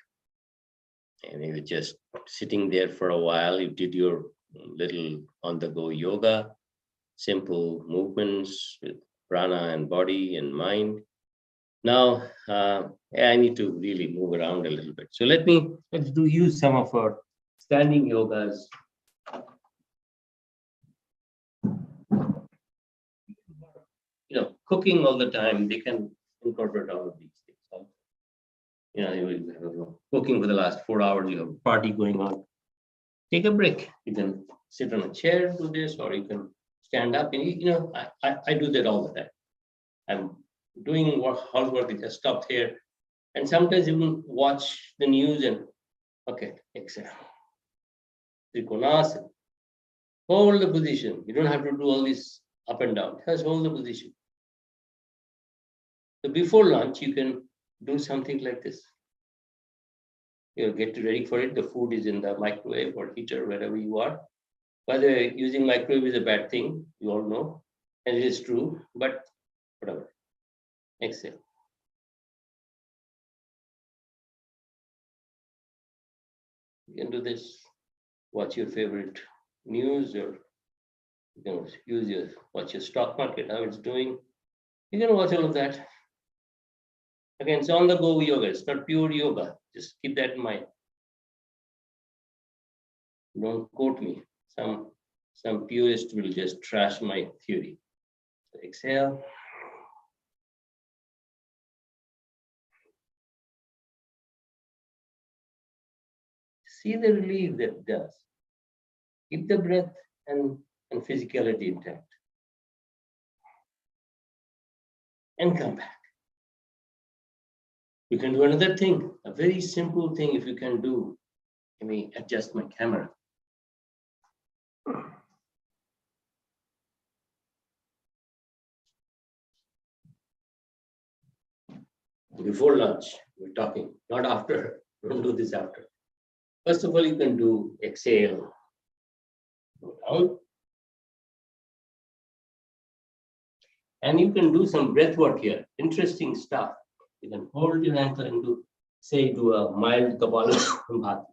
and you were just sitting there for a while. You did your little on-the-go yoga, simple movements with prana and body and mind. Now, I need to really move around a little bit. So let's use some of our standing yogas. Cooking all the time, they can incorporate all of these things. You cooking for the last 4 hours, you have a party going on. Take a break. You can sit on a chair, do this, or you can stand up. And I do that all the time. I'm doing housework, I just stopped here. And sometimes even watch the news and, okay, exhale. Trikonasana. Hold the position. You don't have to do all this up and down. Just hold the position. So before lunch, you can do something like this. You get ready for it. The food is in the microwave or heater, wherever you are. By the way, using microwave is a bad thing, you all know, and it is true, but whatever. Exhale. You can do this. Watch your favorite news, or you can watch your stock market, how it's doing. You can watch all of that. Again, it's on the go yoga. It's not pure yoga. Just keep that in mind. Don't quote me. Some purist will just trash my theory. So exhale. See the relief that it does. Keep the breath and physicality intact. And come back. You can do another thing, a very simple thing if you can do. Let me adjust my camera. Before lunch, we're talking, not after. Don't do this after. First of all, you can do exhale. Go down. And you can do some breath work here. Interesting stuff. You can hold your ankle and do a mild Kapalabhati.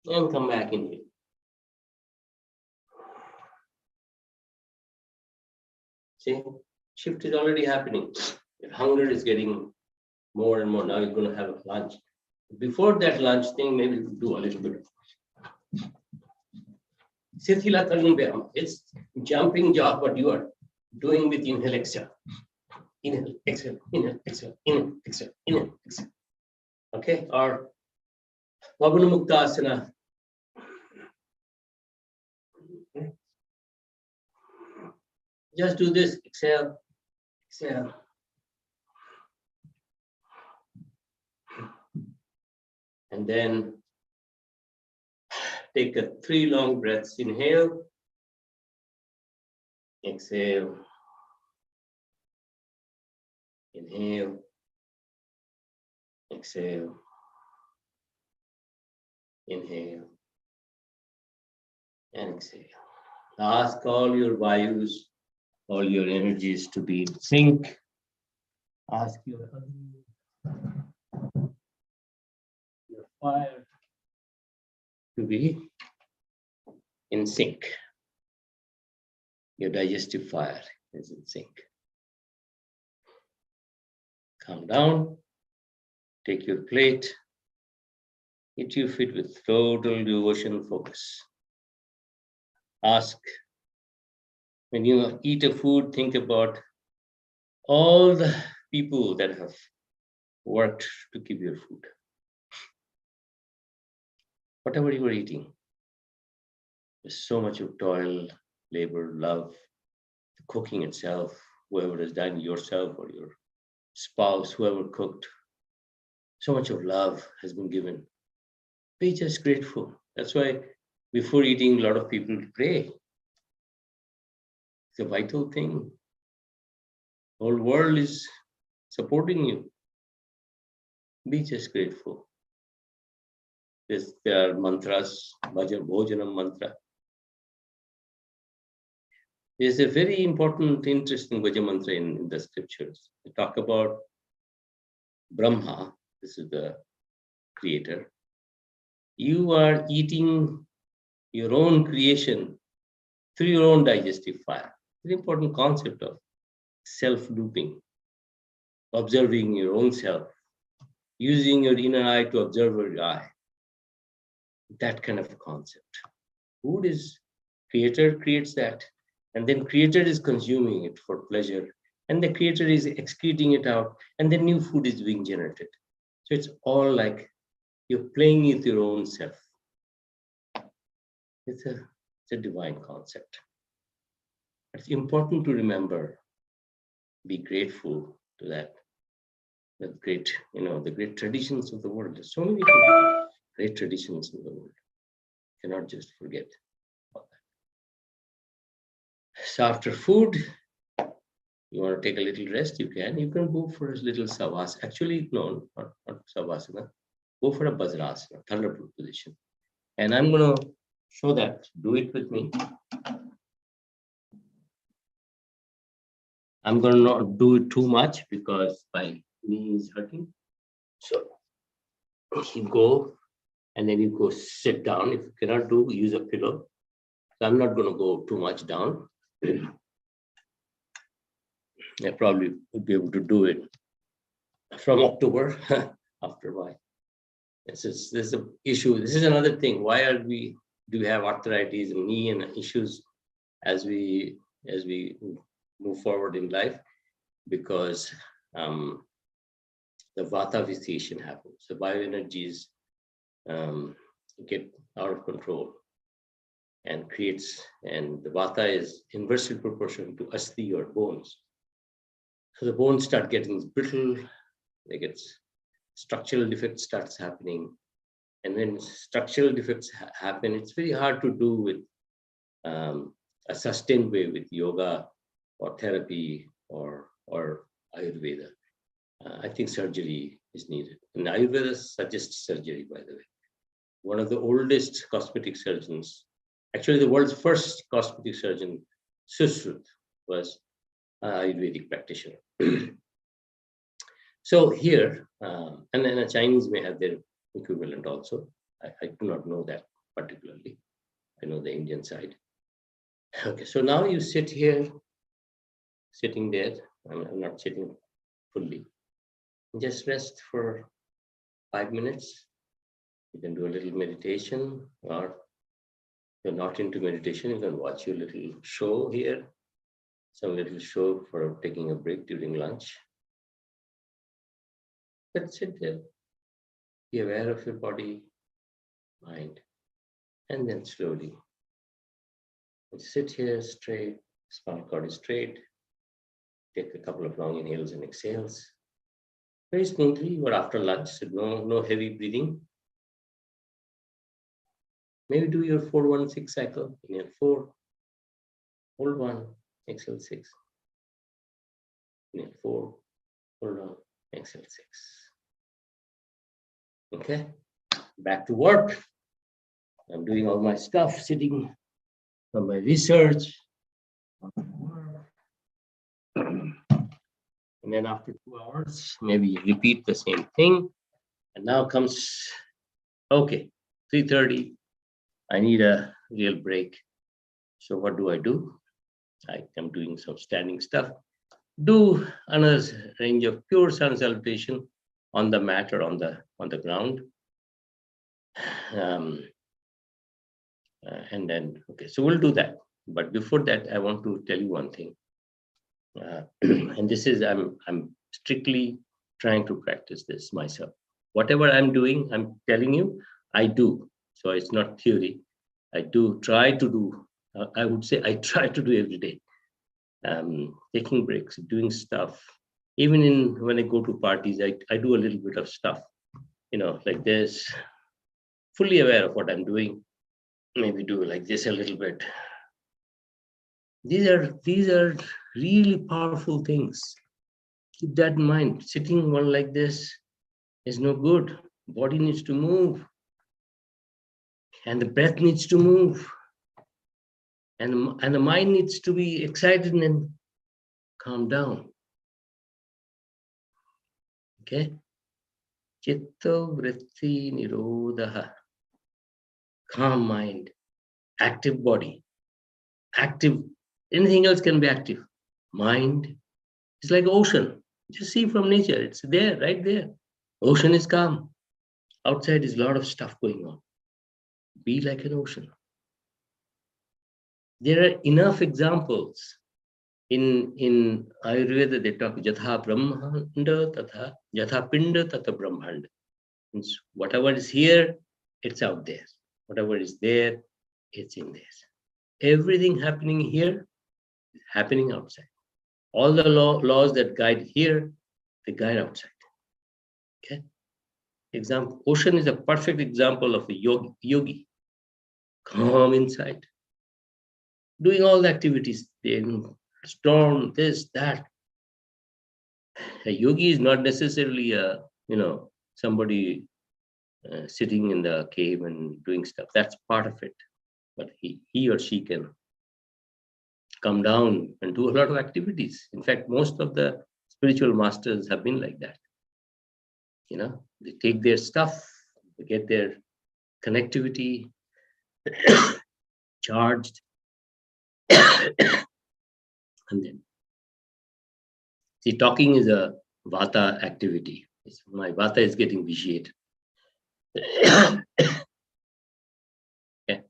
And come back in here. See, shift is already happening. Your hunger is getting more and more. Now you're going to have a lunch. Before that lunch thing, maybe you do a little bit. It's jumping job, what you are doing with inhale, exhale. Inhale, exhale, inhale, exhale, inhale, exhale, inhale, exhale. Okay, or Vagunamuktasana. Just do this, exhale, exhale. And then take 3 long breaths. Inhale, exhale, inhale, exhale, inhale, and exhale. Ask all your vayus, all your energies to be in sync. Ask your fire to be in sync. Your digestive fire is in sync. Calm down, take your plate, eat your food with total devotion focus. Ask, when you eat a food, think about all the people that have worked to keep your food. Whatever you are eating, there's so much of toil, labor, love, the cooking itself, whoever has done, yourself or your spouse, whoever cooked, so much of love has been given. Be just grateful. That's why before eating, a lot of people pray. It's a vital thing. The whole world is supporting you. Be just grateful. There are mantras, Bhojanam mantra. There's a very important, interesting Bhajan mantra in the scriptures. They talk about Brahma, this is the creator. You are eating your own creation through your own digestive fire. Very important concept of self-looping, observing your own self, using your inner eye to observe your eye. That kind of concept. Food is, creator creates that, and then creator is consuming it for pleasure, and the creator is excreting it out, and then new food is being generated. So it's all like you're playing with your own self. It's a divine concept. It's important to remember, be grateful to that. the great, the great traditions of the world. There's so many great traditions in the world. Cannot just forget about that. So after food, you want to take a little rest, you can. You can go for a little savasana. Actually, no, not savasana. Go for a Vajrasana, thunderbolt position. And I'm going to show that. Do it with me. I'm going to not do it too much because my knee is hurting. So you go and then you go sit down. If you cannot do, use a pillow. So I'm not going to go too much down. I probably would be able to do it from October after my. This is an issue. This is another thing. Why do we have arthritis and knee and issues as we move forward in life? Because the vata vitiation happens. The bioenergies get out of control and the vata is inversely proportional to asthi or bones. So the bones start getting brittle, structural defects starts happening. And when structural defects happen, it's very hard to do with a sustained way with yoga or therapy or Ayurveda. I think surgery is needed. And Ayurveda suggests surgery, by the way. One of the oldest cosmetic surgeons, actually the world's first cosmetic surgeon, Sushrut, was an Ayurvedic practitioner. So here, and then the Chinese may have their equivalent also. I do not know that particularly. I know the Indian side. Okay, so now you sit here, sitting there. I'm not sitting fully. Just rest for 5 minutes. You can do a little meditation, or if you're not into meditation, you can watch your little show here. Some little show for taking a break during lunch. But sit there. Be aware of your body, mind, and then slowly sit here straight, spinal cord is straight. Take a couple of long inhales and exhales. Very smoothly, or after lunch, so no heavy breathing. Maybe do your 4-1-6 cycle. Inhale 4, hold 1, exhale 6. Inhale 4, hold on, exhale 6. Okay, back to work. I'm doing all my stuff, sitting on my research. And then after 2 hours, maybe repeat the same thing. And now comes, okay, 3:30. I need a real break. So what do? I am doing some standing stuff. Do another range of pure sun salutation on the mat or on the ground. And then, okay, so we'll do that. But before that, I want to tell you one thing. And this is, I'm strictly trying to practice this myself. Whatever I'm doing, I'm telling you, I do. So it's not theory. I do try to do, I would say I try to do every day. Taking breaks, doing stuff. Even when I go to parties, I do a little bit of stuff, like this, fully aware of what I'm doing. Maybe do like this a little bit. These are really powerful things. Keep that in mind. Sitting one like this is no good. Body needs to move. And the breath needs to move. And the mind needs to be excited and calm down. Okay? Chitta vritti nirodha. Calm mind. Active body. Active. Anything else can be active. Mind. It's like ocean. Just see from nature. It's there, right there. Ocean is calm. Outside is a lot of stuff going on. Be like an ocean. There are enough examples. In Ayurveda, they talk Jatha Brahmanda Tatha Jatha Pinda Tatha Brahmanda. Means whatever is here, it's out there. Whatever is there, it's in there. Everything happening here is happening outside. All the laws that guide here, they guide outside. Okay. Example, ocean is a perfect example of a yogi, calm inside, doing all the activities, storm, this, that. A yogi is not necessarily a, somebody sitting in the cave and doing stuff. That's part of it. But he or she can come down and do a lot of activities. In fact, most of the spiritual masters have been like that. They take their stuff, they get their connectivity charged, and then see, talking is a vata activity. My vata is getting vitiated. Okay.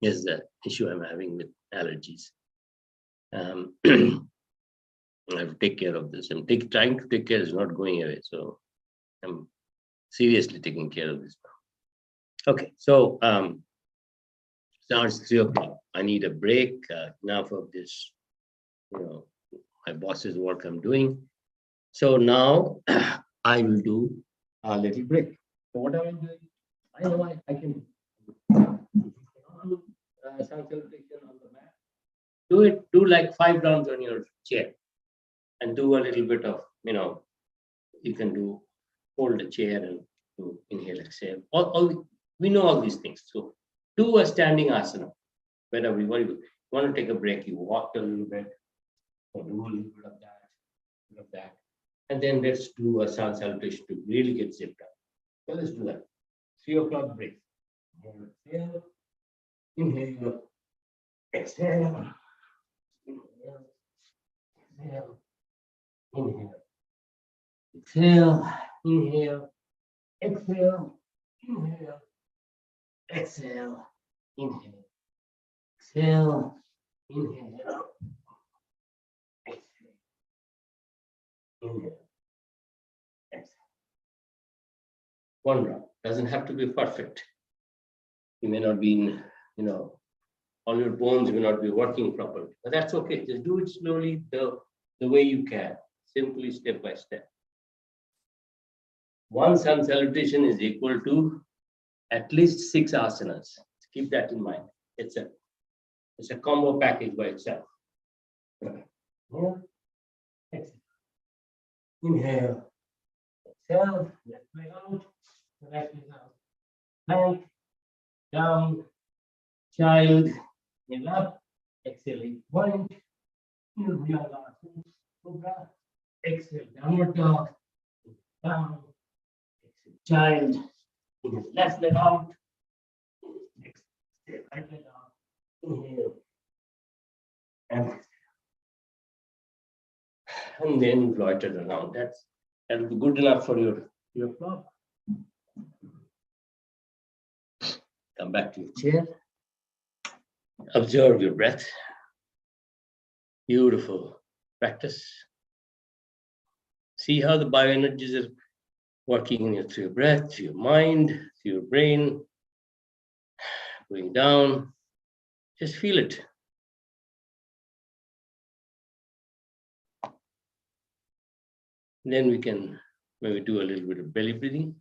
Is the issue I'm having with allergies. I have to take care of this. I'm trying to take care. It's not going away. So I'm seriously taking care of this now. Okay, so now it's 3:00. I need a break. Enough of this, my boss's work I'm doing. So now I will do a little break. So what am I doing? I know I can salutation on the mat. Do like 5 rounds on your chair and do a little bit of, you can do hold the chair and do inhale, exhale. We know all these things. So do a standing asana. Whenever you want to take a break, you walk a little bit, or do a little bit of that, and then let's do a sun salutation to really get zipped up. So let's do that. 3:00 break. Inhale, inhale, exhale, inhale, exhale, inhale, exhale, inhale, exhale, inhale, exhale, inhale, exhale, inhale, exhale, inhale, exhale. One round. Doesn't have to be perfect. You may not be in, all your bones may not be working properly, but that's okay. Just do it slowly, the way you can, simply step by step. One sun salutation is equal to at least 6 asanas. Keep that in mind. It's a combo package by itself. Inhale, exhale, inhale, exhale, left leg out, right leg out, plank, down, child, inhale up, exhaling point, inhale, cobra, exhale, downward dog, down, exhale, child, inhale, left leg out, exhale, right leg out, inhale, and then loiter around. That'll be good enough for your clock. Come back to your chair. Observe your breath. Beautiful practice. See how the bioenergies are working through your breath, through your mind, through your brain, going down. Just feel it. Then we can maybe do a little bit of belly breathing.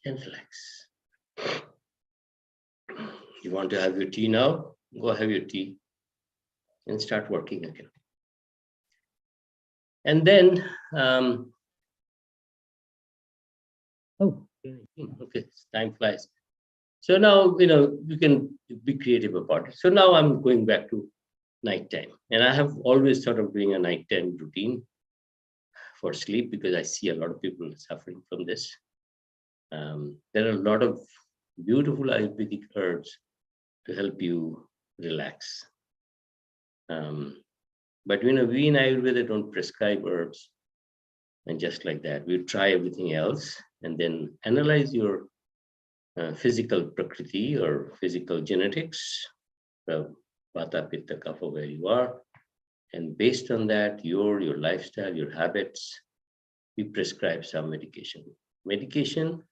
And relax. You want to have your tea now? Go have your tea and start working again. And then, okay, time flies. So now, you can be creative about it. So now I'm going back to nighttime. And I have always thought of doing a nighttime routine for sleep because I see a lot of people suffering from this. There are a lot of beautiful Ayurvedic herbs to help you relax. But we in Ayurveda don't prescribe herbs and just like that. We try everything else and then analyze your physical prakriti or physical genetics, Vata, Pitta, Kapha, where you are. And based on that, your lifestyle, your habits, we prescribe some medication. Medication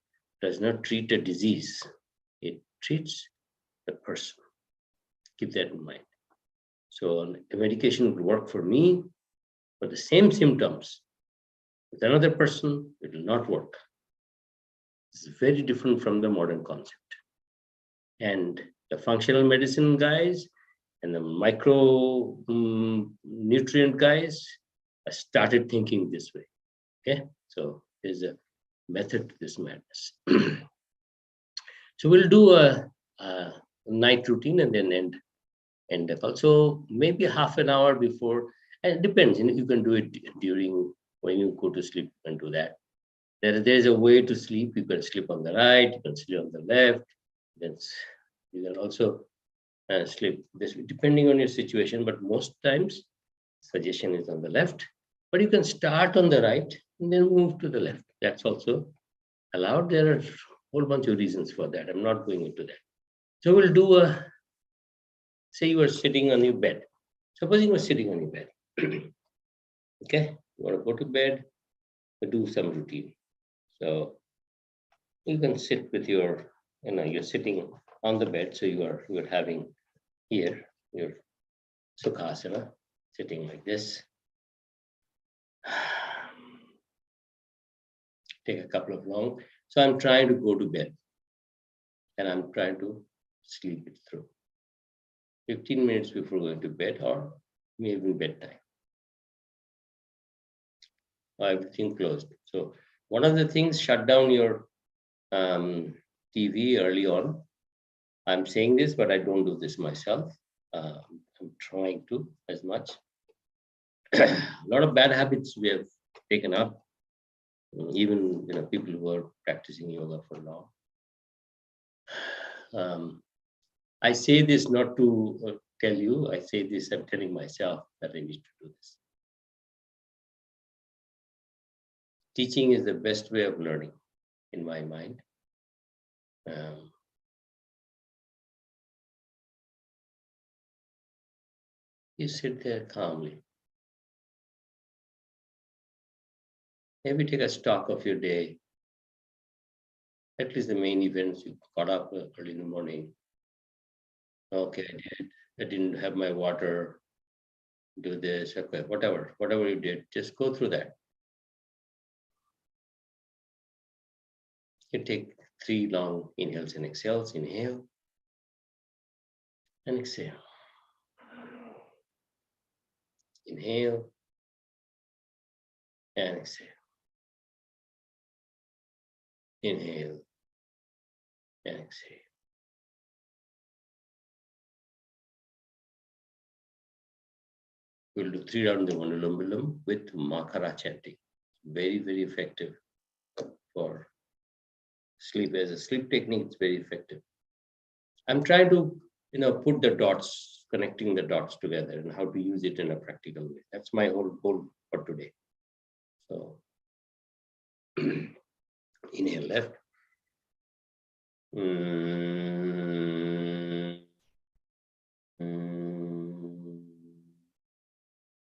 does not treat a disease. It treats the person. Keep that in mind. So a medication will work for me for the same symptoms. With another person, it will not work. It's very different from the modern concept. And the functional medicine guys and the micro nutrient guys started thinking this way. Okay, so there's a method to this madness. So we'll do a night routine and then end up. Also maybe half an hour before, and it depends. You can do it during when you go to sleep. You can do that. There's a way to sleep. You can sleep on the right. You can sleep on the left. You can also sleep this depending on your situation. But most times, suggestion is on the left. But you can start on the right and then move to the left. That's also allowed. There are a whole bunch of reasons for that. I'm not going into that. So we'll do say you are sitting on your bed. Suppose you are sitting on your bed. Okay, you want to go to bed, do some routine. So you can sit with your, you're sitting on the bed. So you're having here your Sukhasana, sitting like this. Take a couple of long. So I'm trying to go to bed and I'm trying to sleep it through. 15 minutes before going to bed or maybe bedtime. Everything closed. So one of the things, shut down your TV early on. I'm saying this, but I don't do this myself. I'm trying to as much. A lot of bad habits we have taken up. Even people who are practicing yoga for long. I say this not to tell you. I say this. I'm telling myself that I need to do this. Teaching is the best way of learning, in my mind. You sit there calmly. Maybe take a stock of your day. At least the main events. You got up early in the morning. Okay, I didn't have my water. Do this. Okay, whatever you did, just go through that. You take 3 long inhales and exhales. Inhale and exhale. Inhale and exhale. Inhale and exhale. We'll do 3 rounds of Anulom Vilom with Makara chanting. Very, very effective for sleep. As a sleep technique, it's very effective. I'm trying to, put the dots, connecting the dots together and how to use it in a practical way. That's my whole goal for today. So, inhale left.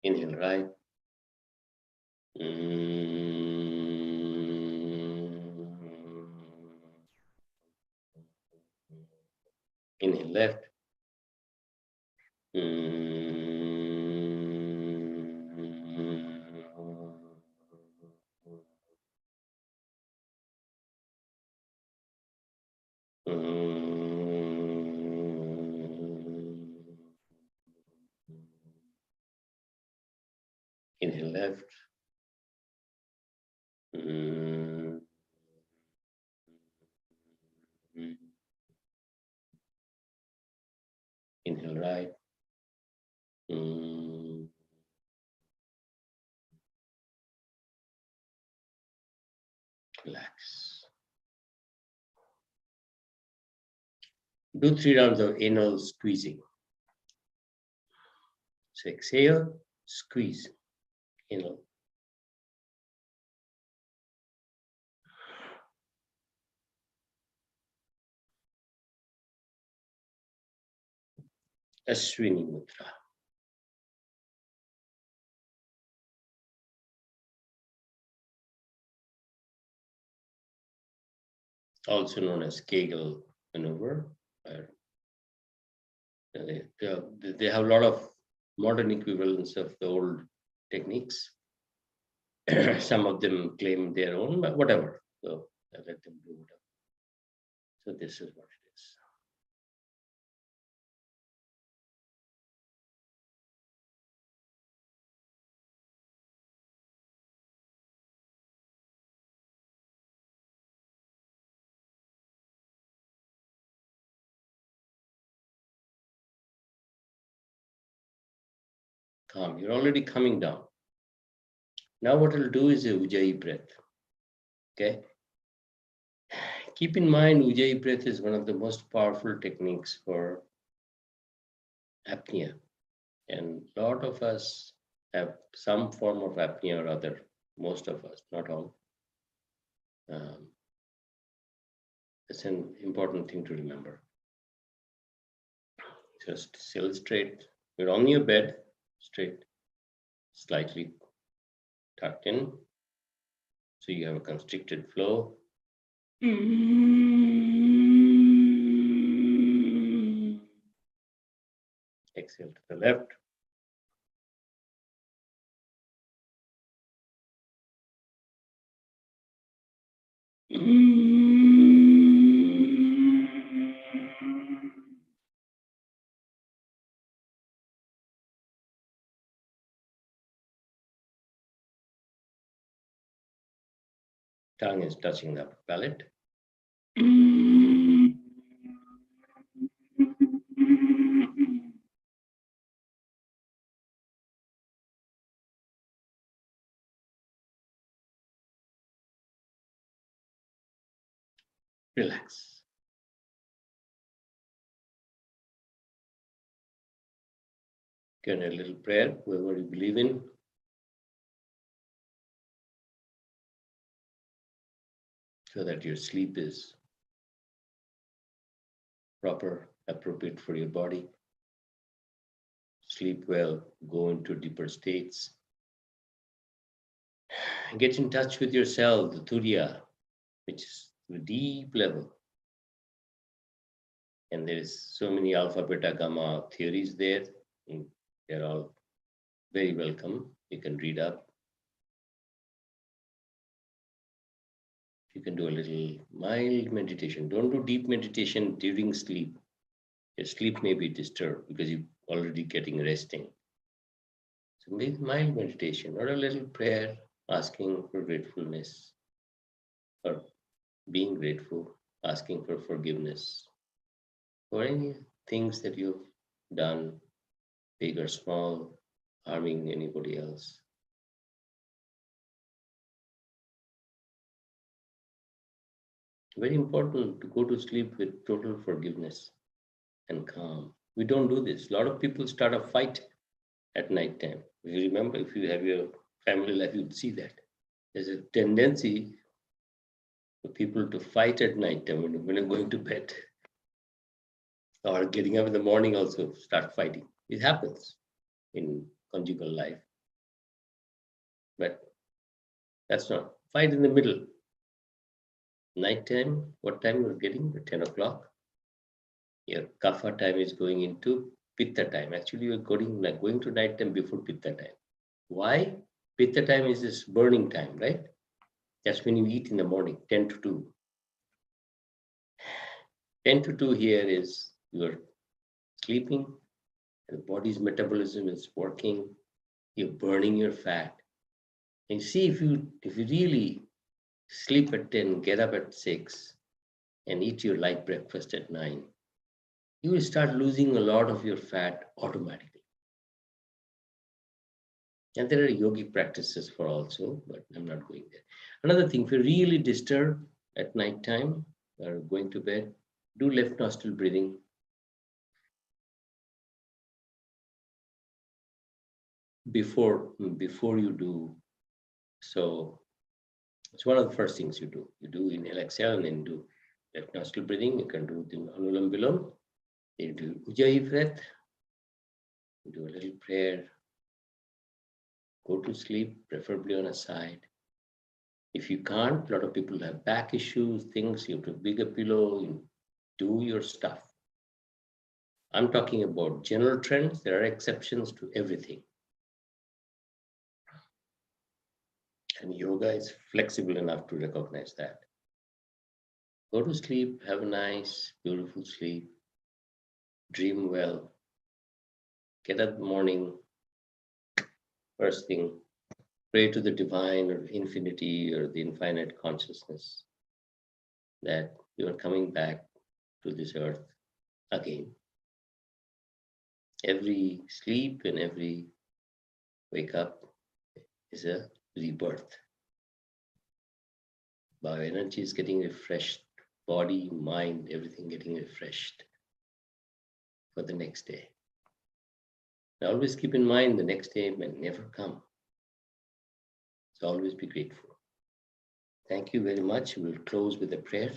Inhale right. Inhale left. Inhale left. Inhale right. Relax. Do 3 rounds of anal squeezing. So exhale, squeeze, anal. Ashwini Mudra. Also known as Kegel maneuver. They have a lot of modern equivalents of the old techniques. Some of them claim their own, but whatever. So I let them do whatever. So this is what it is. Calm. You're already coming down. Now what I'll do is a Ujjayi breath. Okay. Keep in mind, Ujjayi breath is one of the most powerful techniques for apnea. And a lot of us have some form of apnea or other. Most of us, not all. It's an important thing to remember. Just sit straight. You're on your bed, straight, slightly tucked in. So you have a constricted flow. Exhale to the left. Tongue is touching the upper palate. Relax. Get a little prayer, whoever you believe in. So that your sleep is proper, appropriate for your body. Sleep well, go into deeper states. Get in touch with yourself, the Turiya, which is the deep level. And there is so many alpha, beta, gamma theories there. They're all very welcome. You can read up. You can do a little mild meditation. Don't do deep meditation during sleep. Your sleep may be disturbed because you're already getting resting. So maybe mild meditation or a little prayer asking for gratefulness or being grateful, asking for forgiveness for any things that you've done, big or small, harming anybody else. Very important to go to sleep with total forgiveness and calm. We don't do this. A lot of people start a fight at night time. If you remember, if you have your family life, you'd see that. There's a tendency for people to fight at night time when they're going to bed. Or getting up in the morning also start fighting. It happens in conjugal life. But that's not. Fight in the middle. Nighttime, what time you're getting? 10 o'clock. Your kapha time is going into pitta time. Actually, you're going to night time before pitta time. Why? Pitta time is this burning time, right? That's when you eat in the morning, 10 to 2. 10 to 2 here is you're sleeping, the body's metabolism is working, you're burning your fat. And see, if you really sleep at 10, get up at 6, and eat your light breakfast at 9, you will start losing a lot of your fat automatically. And there are yogic practices for also, but I'm not going there. Another thing, if you're really disturbed at night time or going to bed, do left nostril breathing. Before you do. So it's one of the first things you do. You do inhale, exhale, and then do left nostril breathing. You can do the Anulam Vilom. You do Ujjayi breath. do a little prayer, go to sleep, preferably on a side. If you can't, a lot of people have back issues, things, you have to big a pillow, you do your stuff. I'm talking about general trends. There are exceptions to everything. And yoga is flexible enough to recognize that. Go to sleep, have a nice, beautiful sleep, dream well, get up in the morning, first thing, pray to the divine or infinity or the infinite consciousness that you are coming back to this earth again. Every sleep and every wake up is a rebirth. Bioenergy is getting refreshed, body, mind, everything getting refreshed for the next day. Now, always keep in mind the next day may never come. So always be grateful. Thank you very much. We'll close with a prayer.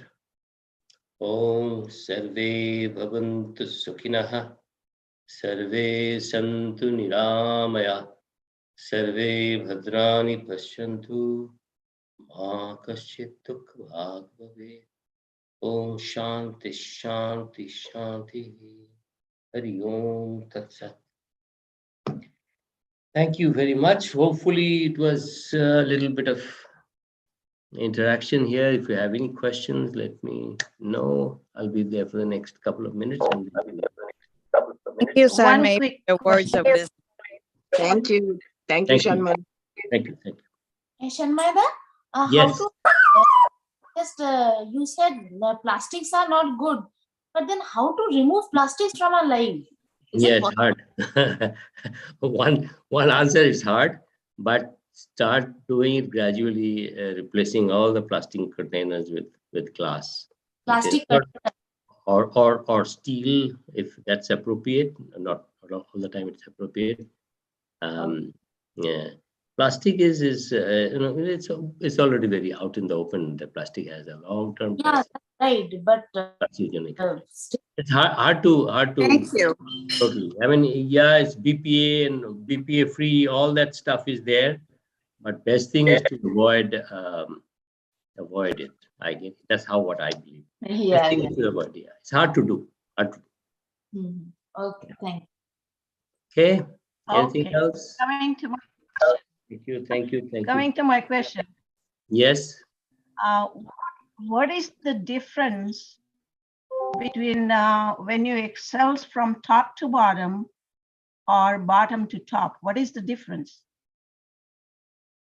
Om Sarve Bhavantu Sukhinaha Sarve Santu Niramaya Sarve Bhadrani Pashyantu Ma Kaschit Dukha Bhag Bhavet. Om Shanti Shanti Shanti Hari Om Tat Sat. Thank you very much. Hopefully it was a little bit of interaction here. If you have any questions, let me know. I'll be there for the next couple of minutes. Thank you, sir. One May quick the words of wisdom. Thank you. Thank you, Shanman. Thank you. Thank you. Shanmaida, Yes. how to just you said the plastics are not good, but then how to remove plastics from our life? Is Yeah, it it's possible? hard. one answer is hard, but start doing it gradually, replacing all the plastic containers with glass. Plastic Or steel, if that's appropriate. Not all the time it's appropriate. Yeah, plastic is it's already very out in the open. The plastic has a long-term. Yeah, that's right. But carcinogenic. still, It's hard to Thank you. totally. I mean, yeah, it's BPA and BPA free. All that stuff is there, but best thing is to avoid it. I guess that's what I believe. Best yeah, thing yeah. is to avoid it. It's hard to do. Mhm. Okay, thank you. Okay. Anything Okay. else? Coming to my Thank you. coming to my question, Yes. what is the difference between when you excel from top to bottom or bottom to top? What is the difference?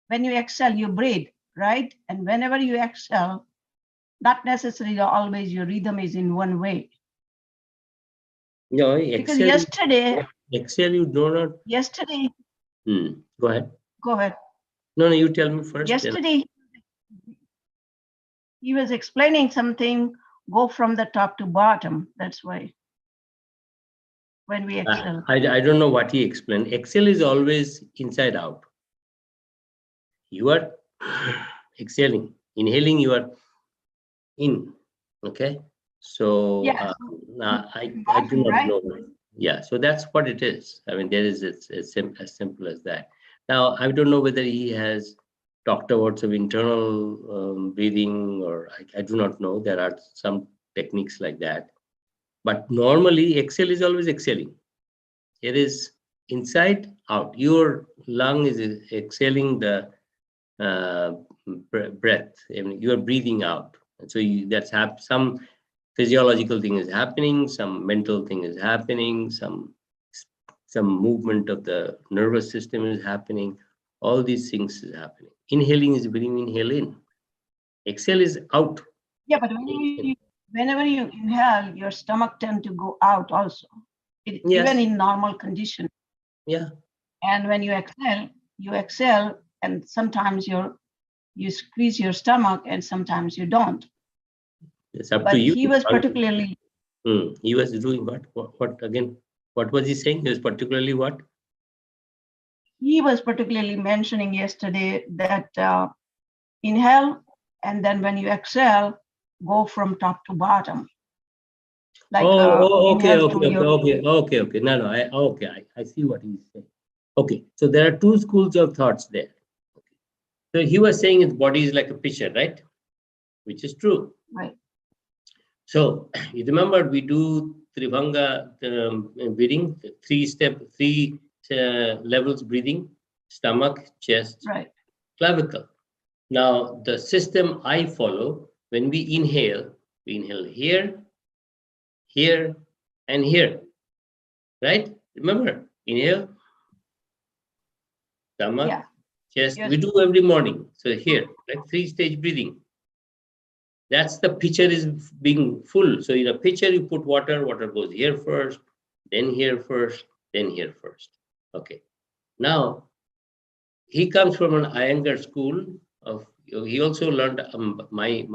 When you excel, you breathe, right? And whenever you excel, not necessarily always your rhythm is in one way. No, Because Excel you do not. yesterday, Go ahead. go ahead. No, you tell me first. Yesterday, he was explaining something, go from the top to bottom. That's why. When we excel. I don't know what he explained. Excel is always inside out. You are exhaling, inhaling, you are in. Okay. So Yeah. I do not Right? know. Yeah. So that's what it is. I mean, there is it's as simple as that. Now, I don't know whether he has talked about some internal breathing, or I do not know. There are some techniques like that. But normally, exhale is always exhaling. It is inside out. Your lung is exhaling the breath. I mean, you are breathing out. And so that's some physiological thing is happening, some mental thing is happening, some movement of the nervous system is happening. All these things is happening. Inhaling is breathing, inhale in. Exhale is out. Yeah, but whenever you inhale, your stomach tends to go out also, Yes. even in normal condition. Yeah. And when you exhale, and sometimes you squeeze your stomach, and sometimes you don't. It's up But to you. he was particularly. He was doing what? What again? What was he saying? He was particularly what? He was particularly mentioning yesterday that inhale, and then when you exhale, go from top to bottom. Like, Okay. inhale through your- Okay. No, I see what he's saying. Okay, so there are two schools of thoughts there. So he was saying his body is like a pitcher, right? Which is true. Right. So you remember we do Tribhanga breathing, three levels breathing: stomach, chest, Right. clavicle. Now the system I follow, when we inhale here, here, and here, right? Remember, inhale, stomach, Yeah. chest. Yes. We do every morning. So here, like 3-stage breathing. That's the pitcher is being full. So in a pitcher, you put water goes here first, then here first, then here first. Okay. Now, he comes from an Iyengar school of, he also learned my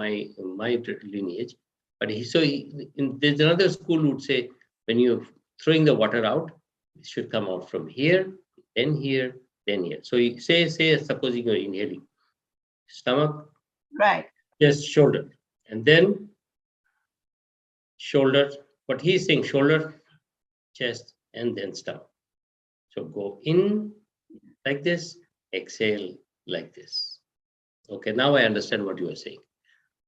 lineage, but there's another school who would say, when you're throwing the water out, it should come out from here, then here, then here. So you say, supposing you're inhaling, stomach, Right. chest, shoulder, and then shoulder. What he's saying, shoulder, chest, and then stomach. So go in like this, exhale like this. Okay, now I understand what you are saying.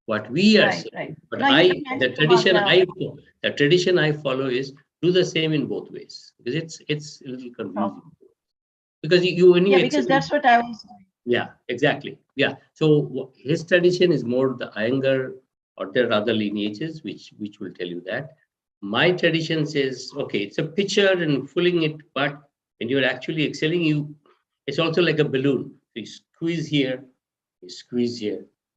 What we are saying, Right. but Now, you mentioned about the tradition I follow is do the same in both ways, because it's a little confusing. Because when you Yeah, because that's what I was. Yeah, exactly. Yeah. So his tradition is more the Iyengar, or there are other lineages which will tell you that. My tradition says, okay, it's a pitcher and filling it, but when you're actually exhaling, it's also like a balloon. So you squeeze here,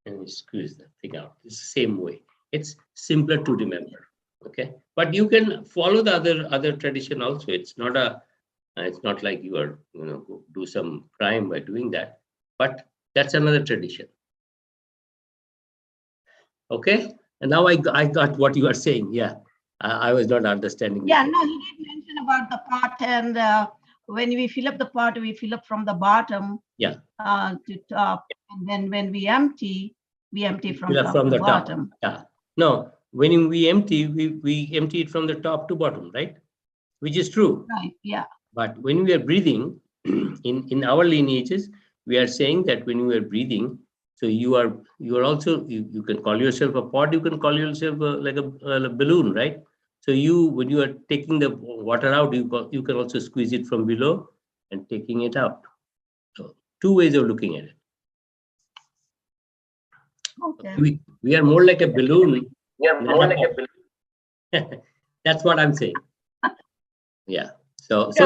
and you squeeze that thing out. It's the same way. It's simpler to remember. Okay, but you can follow the other tradition also. It's not like you are do some crime by doing that, but that's another tradition. Okay, and now I got what you are saying. Yeah, I was not understanding. Yeah, no, he did mention about the pot, and when we fill up the pot, we fill up from the bottom. Yeah. To top, and then when we empty from Fill up top from to the top. bottom. Yeah. No, when we empty, we empty it from the top to bottom, right? Which is true. Right. Yeah. But when we are breathing, in our lineages, we are saying that when you are breathing, so you are also, you can call yourself a pot, you can call yourself like a balloon, right? So when you are taking the water out, you can also squeeze it from below and taking it out. So two ways of looking at it. Okay. We are more like a balloon. That's what I'm saying. Yeah. So it's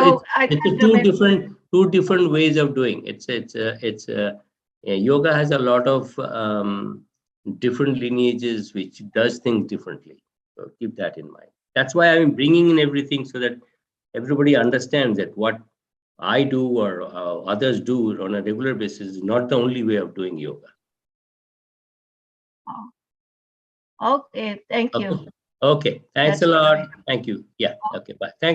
two different ways of doing. Yoga has a lot of different lineages which does things differently. So keep that in mind. That's why I'm bringing in everything so that everybody understands that what I do or others do on a regular basis is not the only way of doing yoga. Okay. Thank you. Okay. Thanks That's a lot. right. Thank you. Yeah. Okay. Bye. Thank